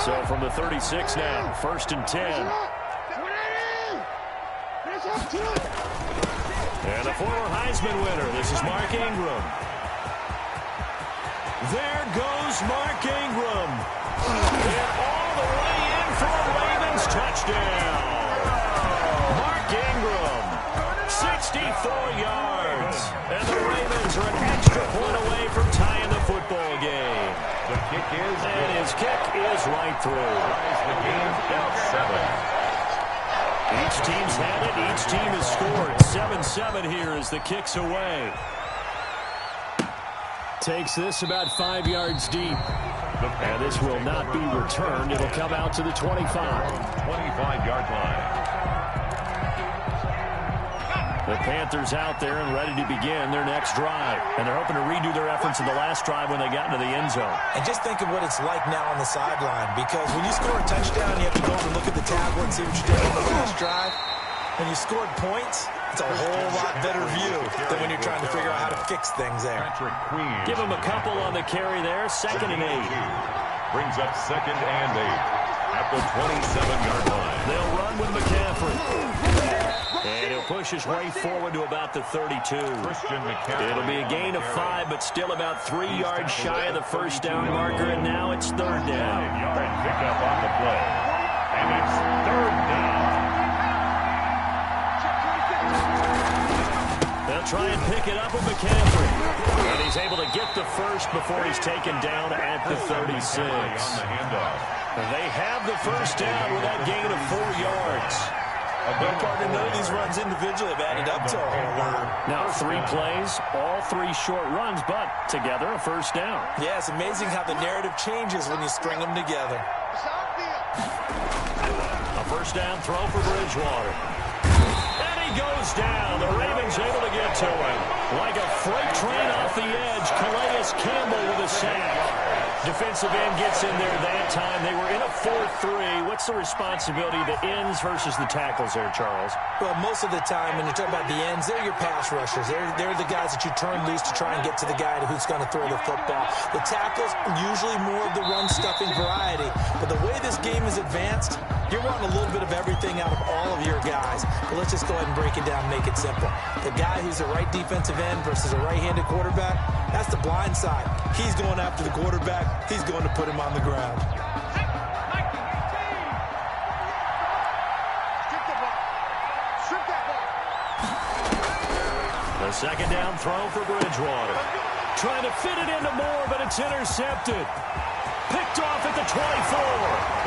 So from the 36 now, 1st and 10. And the former Heisman winner, this is Mark Ingram. There goes Mark Ingram. And all the way in for a Ravens touchdown. Mark Ingram, 64 yards. And the Ravens are an extra point away from tying the football game. The kick is good. And his kick is right through. The game at 7. Each team's had it. Each team has scored. 7-7 here as the kick's away. Takes this about 5 yards deep. And this will not be returned. It'll come out to the 25. 25-yard line. The Panthers out there and ready to begin their next drive. And they're hoping to redo their efforts in the last drive when they got into the end zone. And just think of what it's like now on the sideline, because when you score a touchdown, you have to go over and look at the tablet and see what you did on the last drive. When you scored points, it's a whole lot better view than when you're trying to figure out how to fix things there. Give him a couple on the carry there. 2nd and 8. Brings up 2nd and 8 at the 27-yard line. They'll run with McCaffrey. And he'll push his way forward to about the 32. It'll be a gain of 5, but still about 3 yards shy of the first down marker, and now it's 3rd down. 5-yard pickup on the play. And it's 3rd down. try and pick it up with McCaffrey. And he's able to get the first before he's taken down at the 36. They have the first down with that gain of 4 yards. But partner, none of these runs individually have added up to a whole lot. Now 3 plays, all 3 short runs, but together a first down. Yeah, it's amazing how the narrative changes when you string them together. A first down throw for Bridgewater. And he goes down. The Ravens able to get to him. Like a freight train off the edge, Calais Campbell with a sack. Defensive end gets in there that time. They were in a 4-3. What's the responsibility of the ends versus the tackles there, Charles? Well, most of the time when you talk about the ends, they're your pass rushers. They're the guys that you turn loose to try and get to the guy who's going to throw the football. The tackles, usually more of the run-stuffing variety. But the way this game is advanced, you're wanting a little bit of everything out of all of your guys. But let's just go ahead and break it down and make it simple. The guy who's a right defensive end versus a right-handed quarterback, that's the blind side. He's going after the quarterback. He's going to put him on the ground. The second down throw for Bridgewater. Trying to fit it into Moore, but it's intercepted. Picked off at the 24.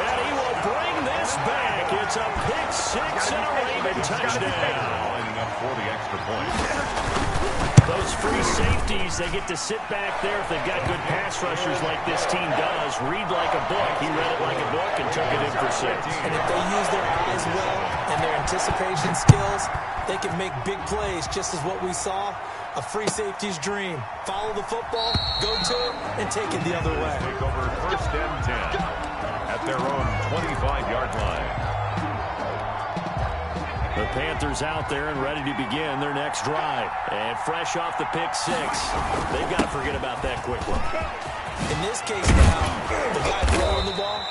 And he will bring this back. It's a pick 6 and a Raven touchdown. Lining up for the extra point. Those free safeties, they get to sit back there if they've got good pass rushers like this team does. Read like a book. He read it like a book and took it in for 6. And if they use their eyes well and their anticipation skills, they can make big plays, just as what we saw. A free safety's dream. Follow the football, go to it, and take it the other way. Take over first and 10 at their own 25-yard line. The Panthers out there and ready to begin their next drive. And fresh off the pick 6, they've got to forget about that quick one. In this case now, the guy throwing the ball,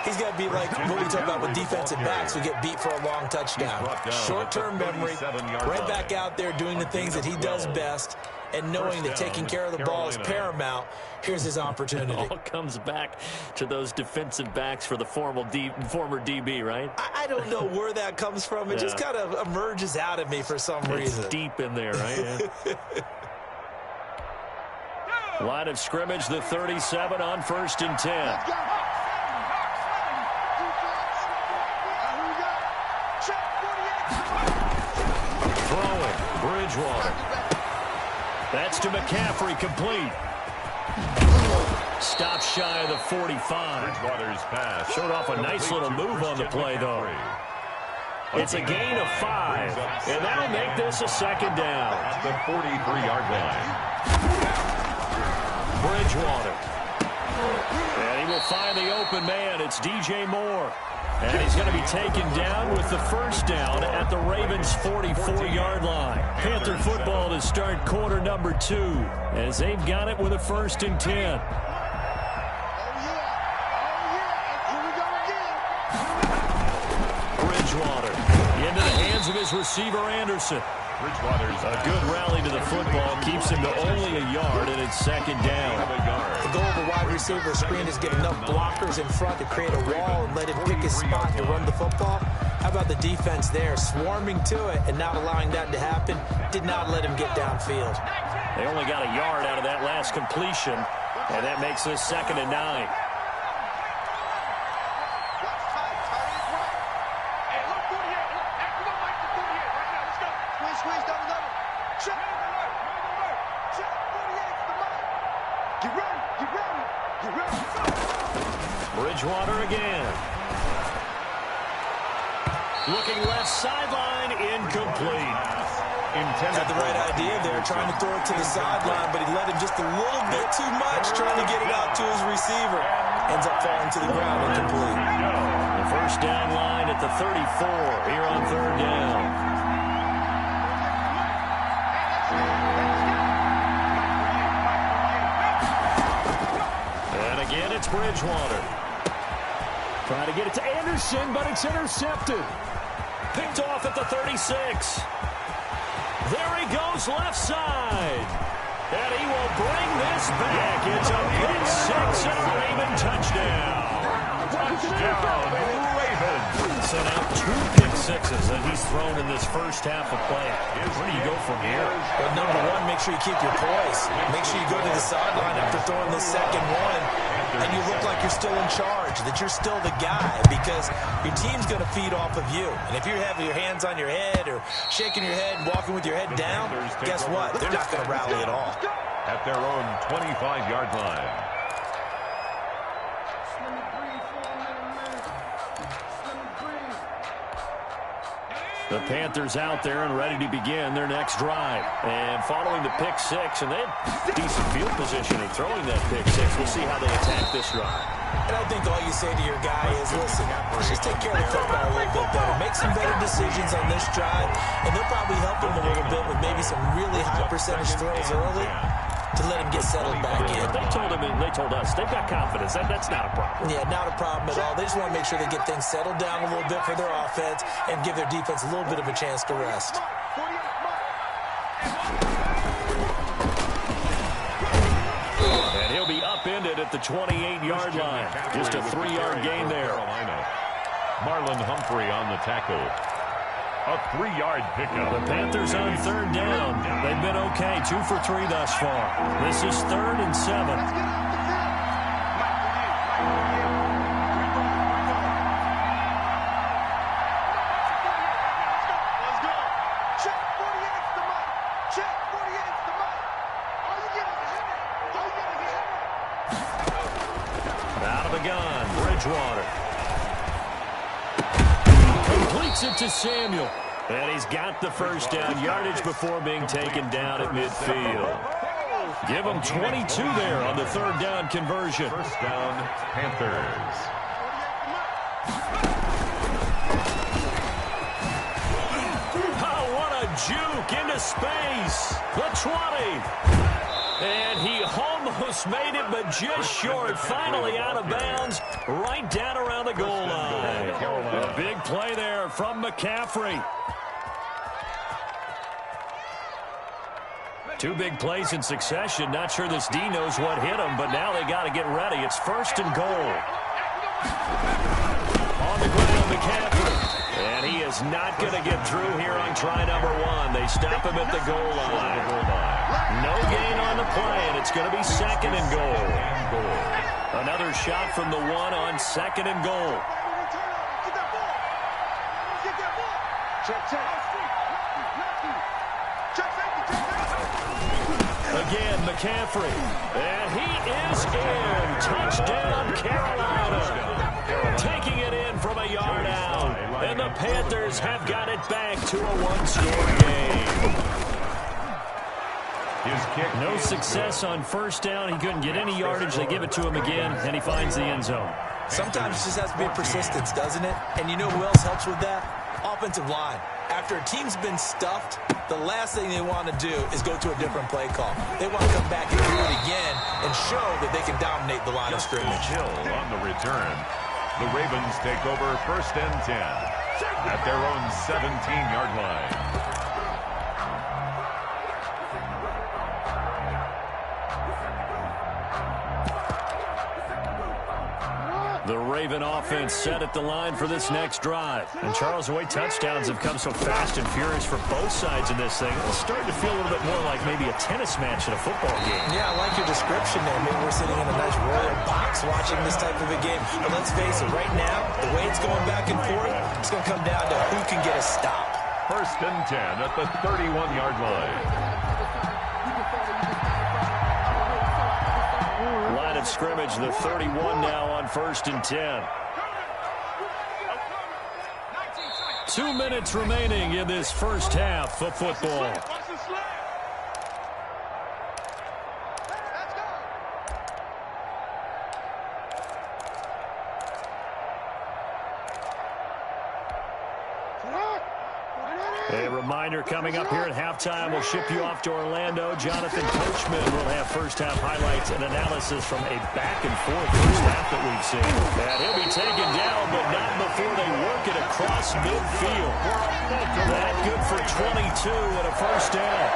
he's got to be like what we talk about with defensive backs who get beat for a long touchdown. Short-term memory, right back out there doing the things that he does best, and knowing that taking care of the ball is paramount. Here's his opportunity. It all comes back to those defensive backs for the former DB, right? I don't know where that comes from. It just kind of emerges out of me for some reason. It's deep in there, right? Yeah. Line of scrimmage, the 37 on first and 10. Throwing, Bridgewater. That's to McCaffrey, complete. Stop shy of the 45. Bridgewater's pass. Showed off a nice little move on the play, though. It's a gain of 5, and that'll make this a second down. At the 43-yard line. Bridgewater. And he will find the open man. It's DJ Moore. And he's going to be taken down with the first down at the Ravens' 44-yard line. Panther football to start quarter number 2 as they've got it with a first and 10. Bridgewater into the hands of his receiver, Anderson. Bridgewater's a good rally to the football, keeps him to only a yard, and it's second down. The goal of a wide receiver screen is get enough blockers in front to create a wall and let him pick his spot to run the football. How about the defense there, swarming to it and not allowing that to happen? Did not let him get downfield. They only got a yard out of that last completion, and that makes this second and 9. Bridgewater again. Looking left sideline, incomplete. Had the right idea there, trying to throw it to the sideline, but he let him just a little bit too much, trying to get it out to his receiver. Ends up falling to the ground, incomplete. The first down line at the 34 here on third down. And again, it's Bridgewater. Trying to get it to Anderson, but it's intercepted. Picked off at the 36. There he goes left side. And he will bring this back. It's a pick 6 and a Raven touchdown. Touchdown, Ravens. So now 2 pick sixes that he's thrown in this first half of play. Where do you go from here? Well, number one, make sure you keep your poise. Make sure you go to the sideline after throwing this second one, and you look like you're still in charge, that you're still the guy, because your team's going to feed off of you. And if you're having your hands on your head or shaking your head and walking with your head down, guess what? They're not going to rally at all. At their own 25-yard line. The Panthers out there and ready to begin their next drive. And following the pick six, and they had decent field position in throwing that pick six. We'll see how they attack this drive. And I think all you say to your guy is, listen, just take care of the football a little bit better. Make some better decisions on this drive, and they'll probably help him a little bit with maybe some really high percentage throws early to let him get settled back in. They told him, and they told us, they've got confidence. That's not a problem. Yeah, not a problem at all. They just want to make sure they get things settled down a little bit for their offense and give their defense a little bit of a chance to rest. And he'll be upended at the 28-yard line. Just a 3-yard gain there. Marlon Humphrey on the tackle. A 3-yard pickup. The Panthers on third down. They've been okay, 2 for 3 thus far. This is 3rd and 7. Out of the gun, Bridgewater. Completes it to Samuel. And he's got the first down yardage before being taken down at midfield. Give him 22 there on the third down conversion. First down, Panthers. Oh, what a juke into space. The 20. And he almost made it, but just short. Finally out of bounds, right down around the goal line. A big play there from McCaffrey. 2 big plays in succession. Not sure this D knows what hit him, but now they got to get ready. It's 1st and goal. On the ground, McCaffrey. And he is not going to get through here on try number 1. They stop him at the goal line. No gain on the play, and it's going to be 2nd and goal. Another shot from the 1 on 2nd and goal. Again, McCaffrey. And he is in. Touchdown, Carolina. Taking it in from a yard out. And the Panthers have got it back to a 1-score game. His kick. No success on first down. He couldn't get any yardage. They give it to him again, and he finds the end zone. Sometimes it just has to be persistence, doesn't it? And you know who else helps with that? Offensive line. After a team's been stuffed, the last thing they want to do is go to a different play call. They want to come back and do it again and show that they can dominate the line of scrimmage. Hill on the return. The Ravens take over 1st and 10 at their own 17-yard line. The Raven offense set at the line for this next drive. And Charles, the way touchdowns have come so fast and furious for both sides in this thing, it's starting to feel a little bit more like maybe a tennis match in a football game. Yeah, I like your description there. Maybe we're sitting in a nice royal box watching this type of a game. But let's face it, right now, the way it's going back and forth, it's going to come down to who can get a stop. 1st and 10 at the 31-yard line. Line of scrimmage, the 31 now on 1st and 10. 2 minutes remaining in this first half of football. A reminder coming up here at halftime. We'll ship you off to Orlando. Jonathan Coachman will have first-half highlights and analysis from a back-and-forth first half that we've seen. And he'll be taken down, but not before they work it across midfield. That good for 22 and a first down.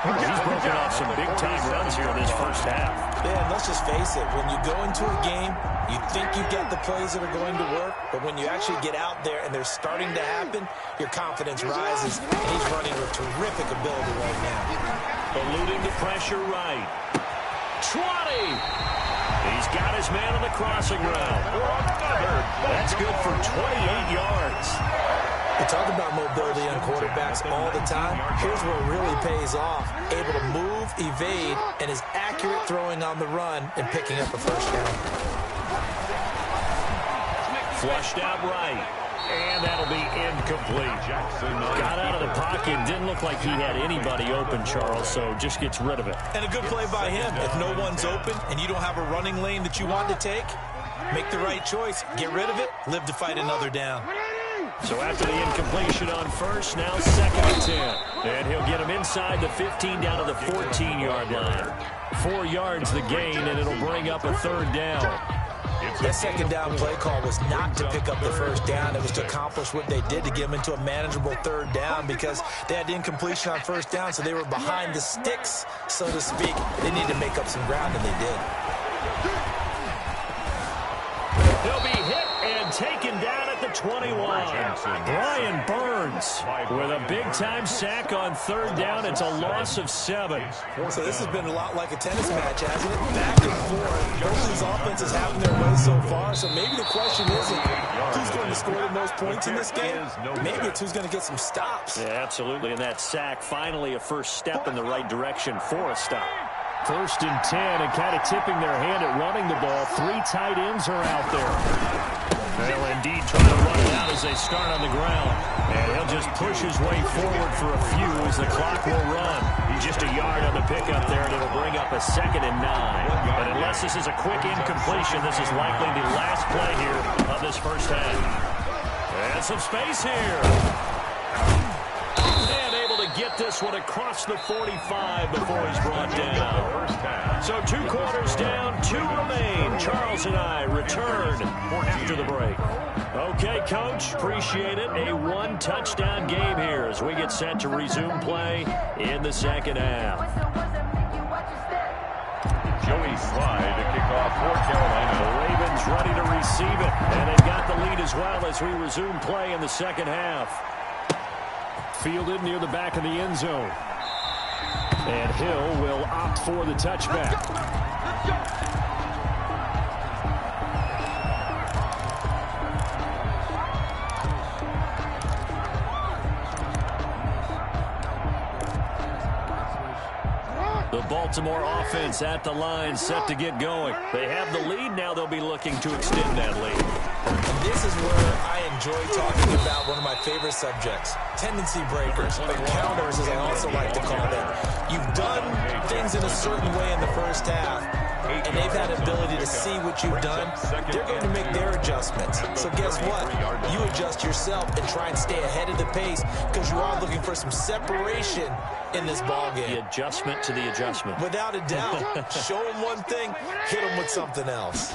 He's broken off some big-time runs here in this first half. Yeah, and let's just face it. When you go into a game, you think you've got the plays that are going to work, but when you actually get out there and they're starting to happen, your confidence rises, and he's running with terrific ability right now. Eluding the pressure right. 20! He's got his man on the crossing route. That's good for 28 yards. We talk about mobility on quarterbacks all the time. Here's where it really pays off. Able to move, evade, and is accurate throwing on the run and picking up a first down. Flushed out right. And that'll be incomplete. Got out of the pocket. Didn't look like he had anybody open, Charles, so just gets rid of it. And a good play by him. If no one's open and you don't have a running lane that you want to take, make the right choice. Get rid of it. Live to fight another down. So after the incompletion on first, now 2nd and 10. And he'll get him inside the 15 down to the 14-yard line. 4 yards the gain, and it'll bring up a 3rd down. That 2nd down play call was not to pick up the first down. It was to accomplish what they did to get them into a manageable 3rd down because they had the incompletion on first down, so they were behind the sticks, so to speak. They needed to make up some ground, and they did. He'll be hit and taken down at the 21. Brian Burns with a big-time sack on 3rd down. It's a loss of 7. So this has been a lot like a tennis match, hasn't it? Back and forth. Both of these offenses having their way so far. So maybe the question isn't who's going to score the most points in this game. Maybe it's who's going to get some stops. Yeah, absolutely. And that sack, finally a first step in the right direction for a stop. 1st and 10, and kind of tipping their hand at running the ball. 3 tight ends are out there. They'll indeed try to run it out as they start on the ground. And he'll just push his way forward for a few as the clock will run. He's just a yard on the pickup there, and it'll bring up a 2nd and 9. And unless this is a quick incompletion, this is likely the last play here of this first half. And some space here. Get this one across the 45 before he's brought down. So 2 quarters down, 2 remain. Charles and I return after the break. Okay, Coach, appreciate it. A 1-touchdown game here as we get set to resume play in the 2nd half. Joey Slye to kick off for Carolina. The Ravens ready to receive it, and they've got the lead as well as we resume play in the 2nd half. Fielded near the back of the end zone. And Hill will opt for the touchback. The Baltimore offense at the line, set to get going. They have the lead now. They'll be looking to extend that lead. And this is where I enjoy talking about one of my favorite subjects, tendency breakers, or counters as I also like to call them. You've done things in a certain way in the first half, and they've had ability to see what you've done. They're going to make their adjustments. So guess what? You adjust yourself and try and stay ahead of the pace because you are looking for some separation in this ball game. The adjustment to the adjustment. Without a doubt. Show them one thing, hit them with something else.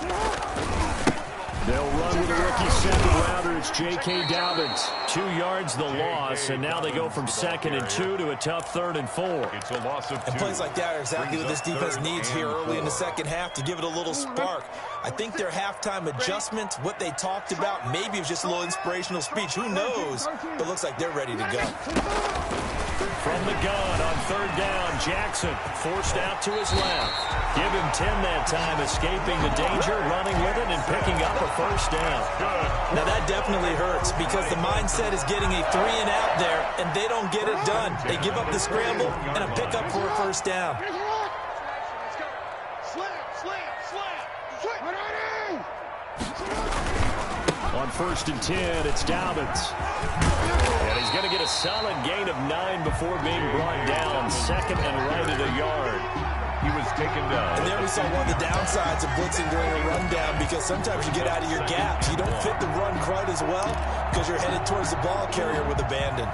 They'll run with a rookie second rounder. It's J.K. Dobbins. 2 yards the loss, and now they go from 2nd and 2 to a tough 3rd and 4. It's a loss of 2. And plays like that are exactly what this defense needs here early in the 2nd half to give it a little spark. I think their halftime adjustments, what they talked about, maybe it was just a little inspirational speech. Who knows? But looks like they're ready to go. From the gun on 3rd down, Jackson forced out to his left. Give him 10 that time, escaping the danger, running with it, and picking up a first down. Now that definitely hurts because the mindset is getting a 3-and-out there, and they don't get it done. They give up the scramble and a pickup for a first down. On 1st and 10, it's Dobbins. And he's going to get a solid gain of 9 before being brought down. 2nd and right at a yard. He was taken down. And there we saw one of the downsides of blitzing during a rundown because sometimes you get out of your gaps. You don't fit the run quite as well because you're headed towards the ball carrier with abandon.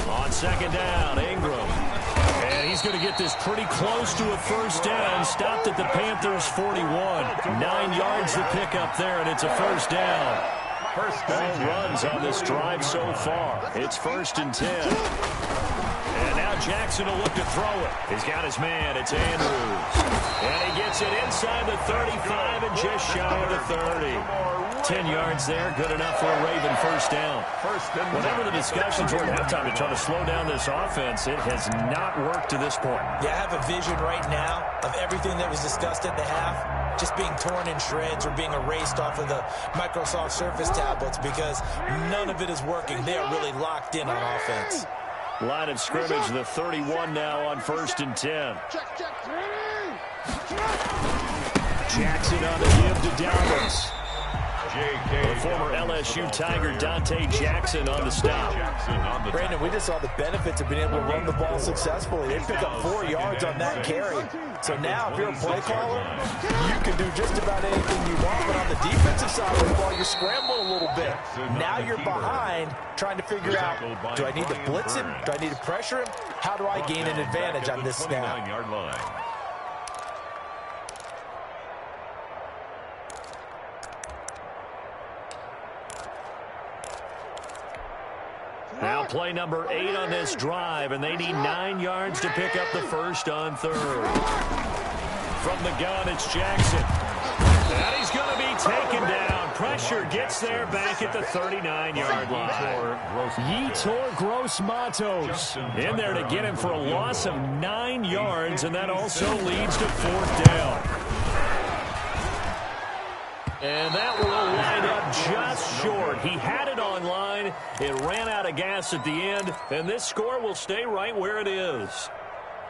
On 2nd down, Ingram. And he's going to get this pretty close to a first down. Stopped at the Panthers' 41. 9 yards to pick up there, and it's a first down. All runs on this drive so far. It's 1st and 10. And now Jackson will look to throw it. He's got his man. It's Andrews. And he gets it inside the 35 and just shy of the 30. 10 yards there. Good enough for a Raven first down. Whatever the discussions were at halftime to try to slow down this offense, it has not worked to this point. Yeah, I have a vision right now of everything that was discussed at the half just being torn in shreds or being erased off of the Microsoft Surface tablets because none of it is working. They are really locked in on offense. Line of scrimmage, the 31 now on 1st and 10. Jackson on the give to Dallas. The former LSU Tiger Dante Jackson on the stop. Brandon, we just saw the benefits of being able to run the ball successfully. They pick up 4 yards on that carry. So now, if you're a play caller, you can do just about anything you want. But on the defensive side of the ball, you're scrambling a little bit. Now you're behind, trying to figure out, do I need to blitz him? Do I need to pressure him? How do I gain an advantage on this snap? Now play number 8 on this drive, and they need 9 yards to pick up the first on 3rd. From the gun, it's Jackson. And he's going to be taken down. Pressure gets there back at the 39-yard line. Yetur Gross-Matos in there to get him for a loss of 9 yards, and that also leads to 4th down. And that will line up just short. He had it on line. It ran out of gas at the end, and this score will stay right where it is.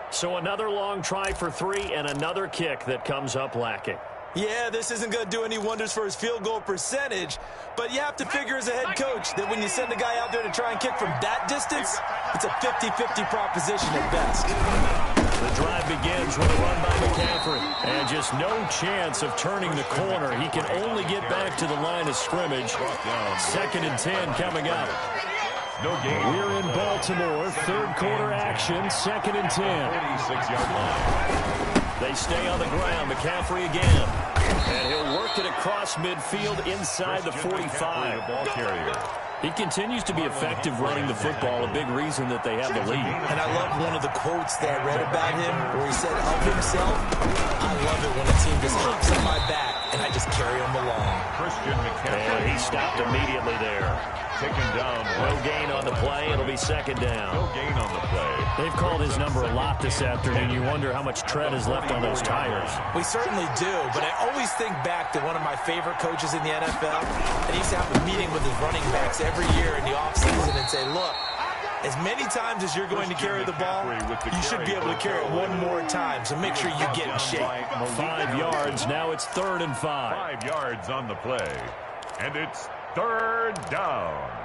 So another long try for 3 and another kick that comes up lacking. Yeah, this isn't going to do any wonders for his field goal percentage, but you have to figure as a head coach that when you send a guy out there to try and kick from that distance, it's a 50-50 proposition at best. The drive begins with a run by McCaffrey. And just no chance of turning the corner. He can only get back to the line of scrimmage. 2nd and 10 coming up. We're in Baltimore. 3rd quarter action. 2nd and 10. 46-yard line. They stay on the ground. McCaffrey again. And he'll work it across midfield inside the 45. Ball carrier. He continues to be effective running the football, a big reason that they have the lead. And I love one of the quotes that I read about him where he said of himself, I love it when a team just hops on my back and I just carry them along. Christian McCaffrey. And he stopped immediately there. Taken down. No gain on the play. It'll be 2nd down. No gain on the play. They've called his number a lot this afternoon. You wonder how much tread is left on those tires. We certainly do, but I always think back to one of my favorite coaches in the NFL, and he used to have a meeting with his running backs every year in the offseason and say, look, as many times as you're going to carry the ball, you should be able to carry it one more time, so make sure you get in shape. 5 yards. Now it's 3rd and 5. 5 yards on the play, and it's 3rd down.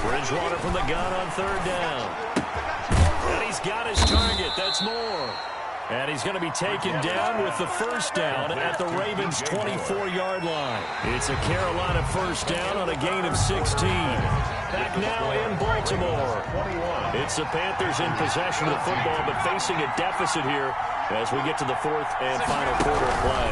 Bridgewater from the gun on 3rd down. And he's got his target. That's Moore. And he's going to be taken down with the first down at the Ravens' 24-yard line. It's a Carolina first down on a gain of 16. Back now in Baltimore. It's the Panthers in possession of the football, but facing a deficit here as we get to the 4th and final quarter play.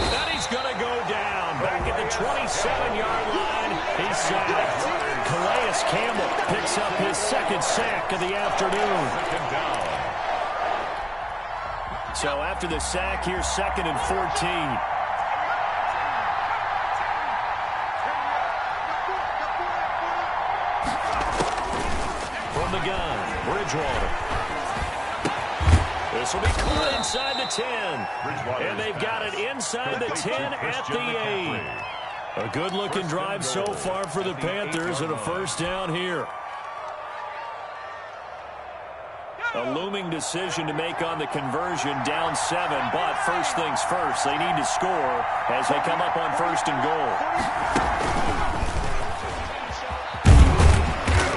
And he's going to go down back at the 27-yard line. He's sacked. Calais Campbell picks up his 2nd sack of the afternoon. So after the sack, here's 2nd and 14. From the gun, Bridgewater. This will be caught inside the 10. And they've got it inside the 10 at the 8. A good-looking drive so far for the Panthers and a first down here. A looming decision to make on the conversion, down 7, but first things first, they need to score as they come up on 1st and goal.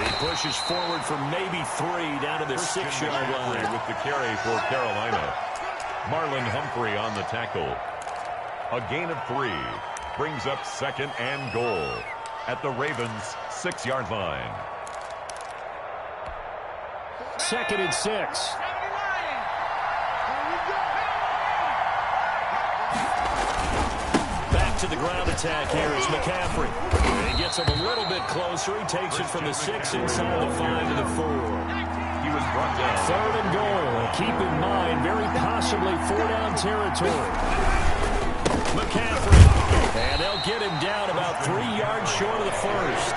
He pushes forward for maybe 3 down to the 6-yard line. With the carry for Carolina. Marlon Humphrey on the tackle. A gain of 3 brings up 2nd and goal at the Ravens' 6-yard line. 2nd and 6. Back to the ground attack here is McCaffrey. And he gets him a little bit closer. He takes it from the 6 inside the 5 to the 4. He was brought down. 3rd and goal. And keep in mind, very possibly 4-down territory. McCaffrey. And they'll get him down about 3 yards short of the first.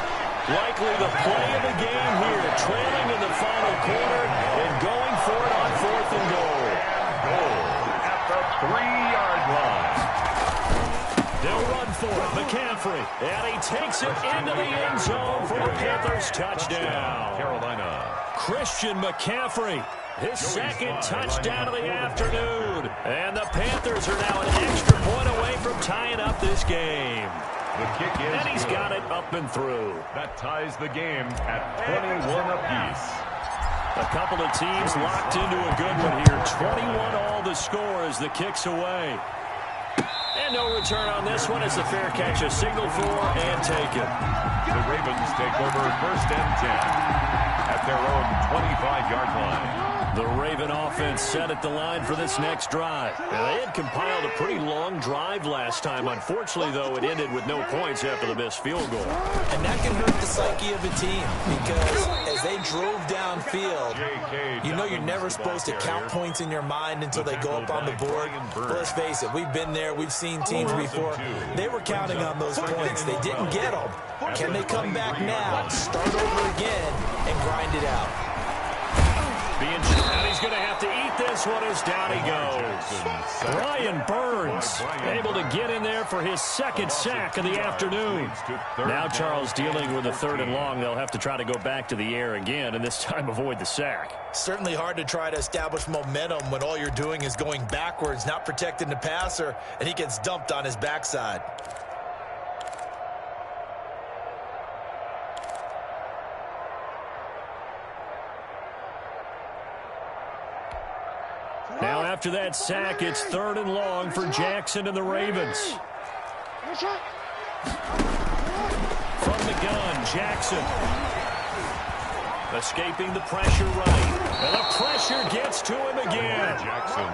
Likely the play of the game here. Trailing in the final quarter and going for it on 4th and goal. Goal at the 3-yard line. They'll run for it. McCaffrey. And he takes it into the end zone for the Panthers touchdown. Carolina. Christian McCaffrey. His 2nd touchdown of the afternoon. And the Panthers are now an extra point away from tying up this game. The kick is And he's good. got it up and through. That ties the game at 21 apiece. A couple of teams locked into a good one here. 21 all the score as the kick's away. And no return on this one as the fair catch is signaled for and taken. The Ravens take over 1st and 10 at their own 25-yard line. The Raven offense set at the line for this next drive. Now, they had compiled a pretty long drive last time. Unfortunately, though, it ended with no points after the missed field goal. And that can hurt the psyche of a team because as they drove downfield, you know you're never supposed to count points in your mind until they go up on the board. But let's face it, we've been there. We've seen teams before. They were counting on those points. They didn't get them. Can they come back now, start over again, and grind it out? And he's going to have to eat this one as down he goes. Brian Burns able to get in there for his 2nd sack of the afternoon. Now Charles dealing with a 3rd and long. They'll have to try to go back to the air again and this time avoid the sack. Certainly hard to try to establish momentum when all you're doing is going backwards, not protecting the passer, and he gets dumped on his backside. Now after that sack, it's 3rd and long for Jackson and the Ravens. From the gun, Jackson. Escaping the pressure right. And the pressure gets to him again.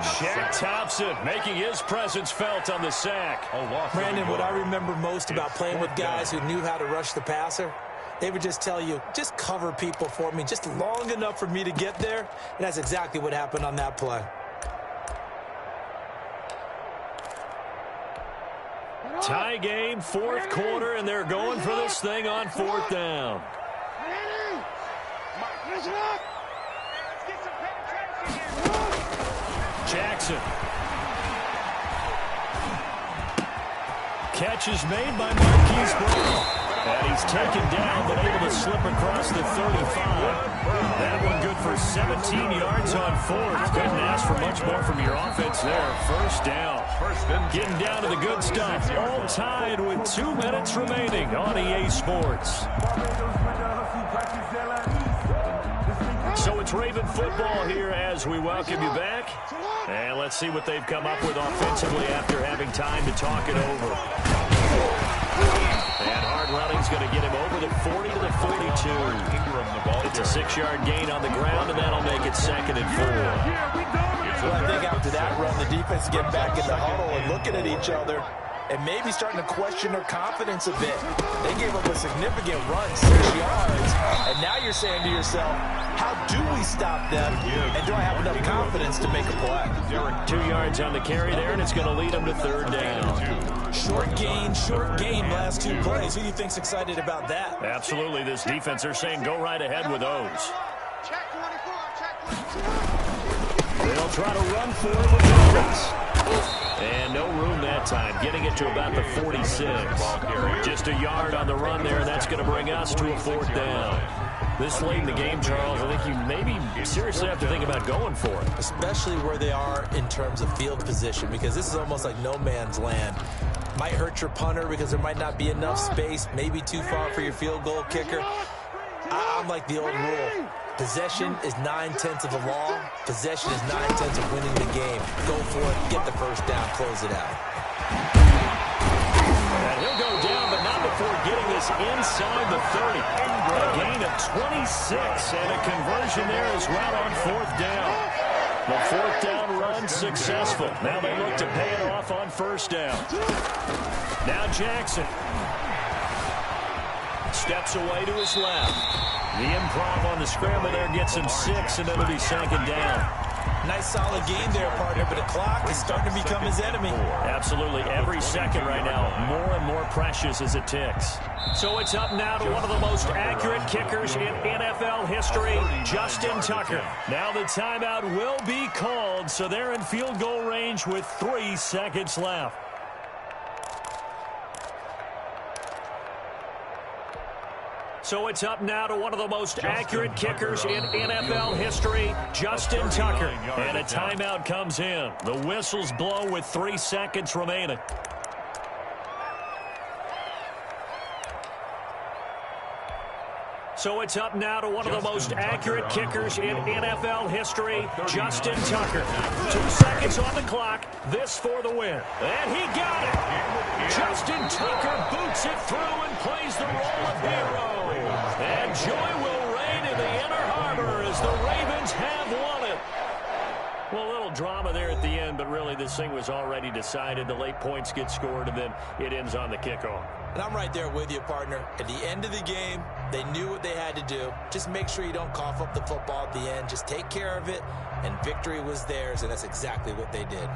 Shaq Thompson making his presence felt on the sack. Brandon, what I remember most about playing with guys who knew how to rush the passer, they would just tell you, just cover people for me, just long enough for me to get there. And that's exactly what happened on that play. Tie game, 4th quarter, and they're going for this thing on 4th down. Jackson. Catch is made by Marquise Brown. And he's taken down, but able to slip across the 35. That one good for 17 yards on 4th. Couldn't ask for much more from your offense there. 1st down. Getting down to the good stuff. All tied with 2 minutes remaining on EA Sports. So it's Raven football here as we welcome you back. And let's see what they've come up with offensively after having time to talk it over. And hard running's going to get him over the 40 to the 42. It's a 6-yard gain on the ground, and that'll make it 2nd and 4. Well, I think after that run, the defense get back in the huddle and looking at each other and maybe starting to question their confidence a bit. They gave up a significant run, 6 yards, and now you're saying to yourself, how do we stop them, and do I have enough confidence to make a play? 2 yards on the carry there, and it's going to lead them to 3rd down. Short gain, last 2 plays. Who do you think's excited about that? Absolutely, this defense, they're saying go right ahead with those. Check 24, check 24. They'll try to run for it with Roberts. And no room that time, getting it to about the 46. Just a yard on the run there, and that's going to bring us to a 4th down. This late in the game, Charles, I think you maybe seriously have to think about going for it. Especially where they are in terms of field position, because this is almost like no man's land. Might hurt your punter because there might not be enough space, maybe too far for your field goal kicker. I'm like the old rule. Possession is 9/10 of the law. Possession is 9/10 of winning the game. Go for it. Get the first down. Close it out. And he'll go down, but not before getting this inside the 30. A gain of 26 and a conversion there as well on 4th down. The 4th down run successful. Now they look to pay it off on 1st down. Now Jackson steps away to his left. The improv on the scramble there gets him 6, and it'll be 2nd down. Nice solid game there, partner, but the clock is starting to become his enemy. Absolutely. Every second right now, more and more precious as it ticks. So it's up now to one of the most accurate kickers in NFL history, Justin Tucker. Now the timeout will be called, so they're in field goal range with 3 seconds left. So it's up now to one of the most accurate kickers in NFL history, Justin Tucker. And a timeout comes in. The whistles blow with 3 seconds remaining. So it's up now to one of the most accurate kickers in NFL history, Justin Tucker. 2 seconds on the clock. This for the win. And he got it. Justin Tucker boots it through and plays the role of hero. And joy will reign in the Inner Harbor as the Ravens have won it. Well, a little drama there at the end, but really this thing was already decided. The late points get scored, and then it ends on the kickoff. And I'm right there with you, partner. At the end of the game, they knew what they had to do. Just make sure you don't cough up the football at the end. Just take care of it, and victory was theirs, and that's exactly what they did.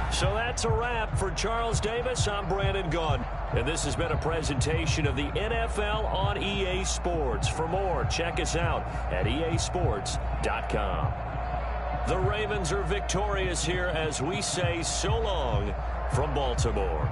So that's a wrap for Charles Davis. I'm Brandon Gaudin. And this has been a presentation of the NFL on EA Sports. For more, check us out at easports.com. The Ravens are victorious here as we say so long from Baltimore.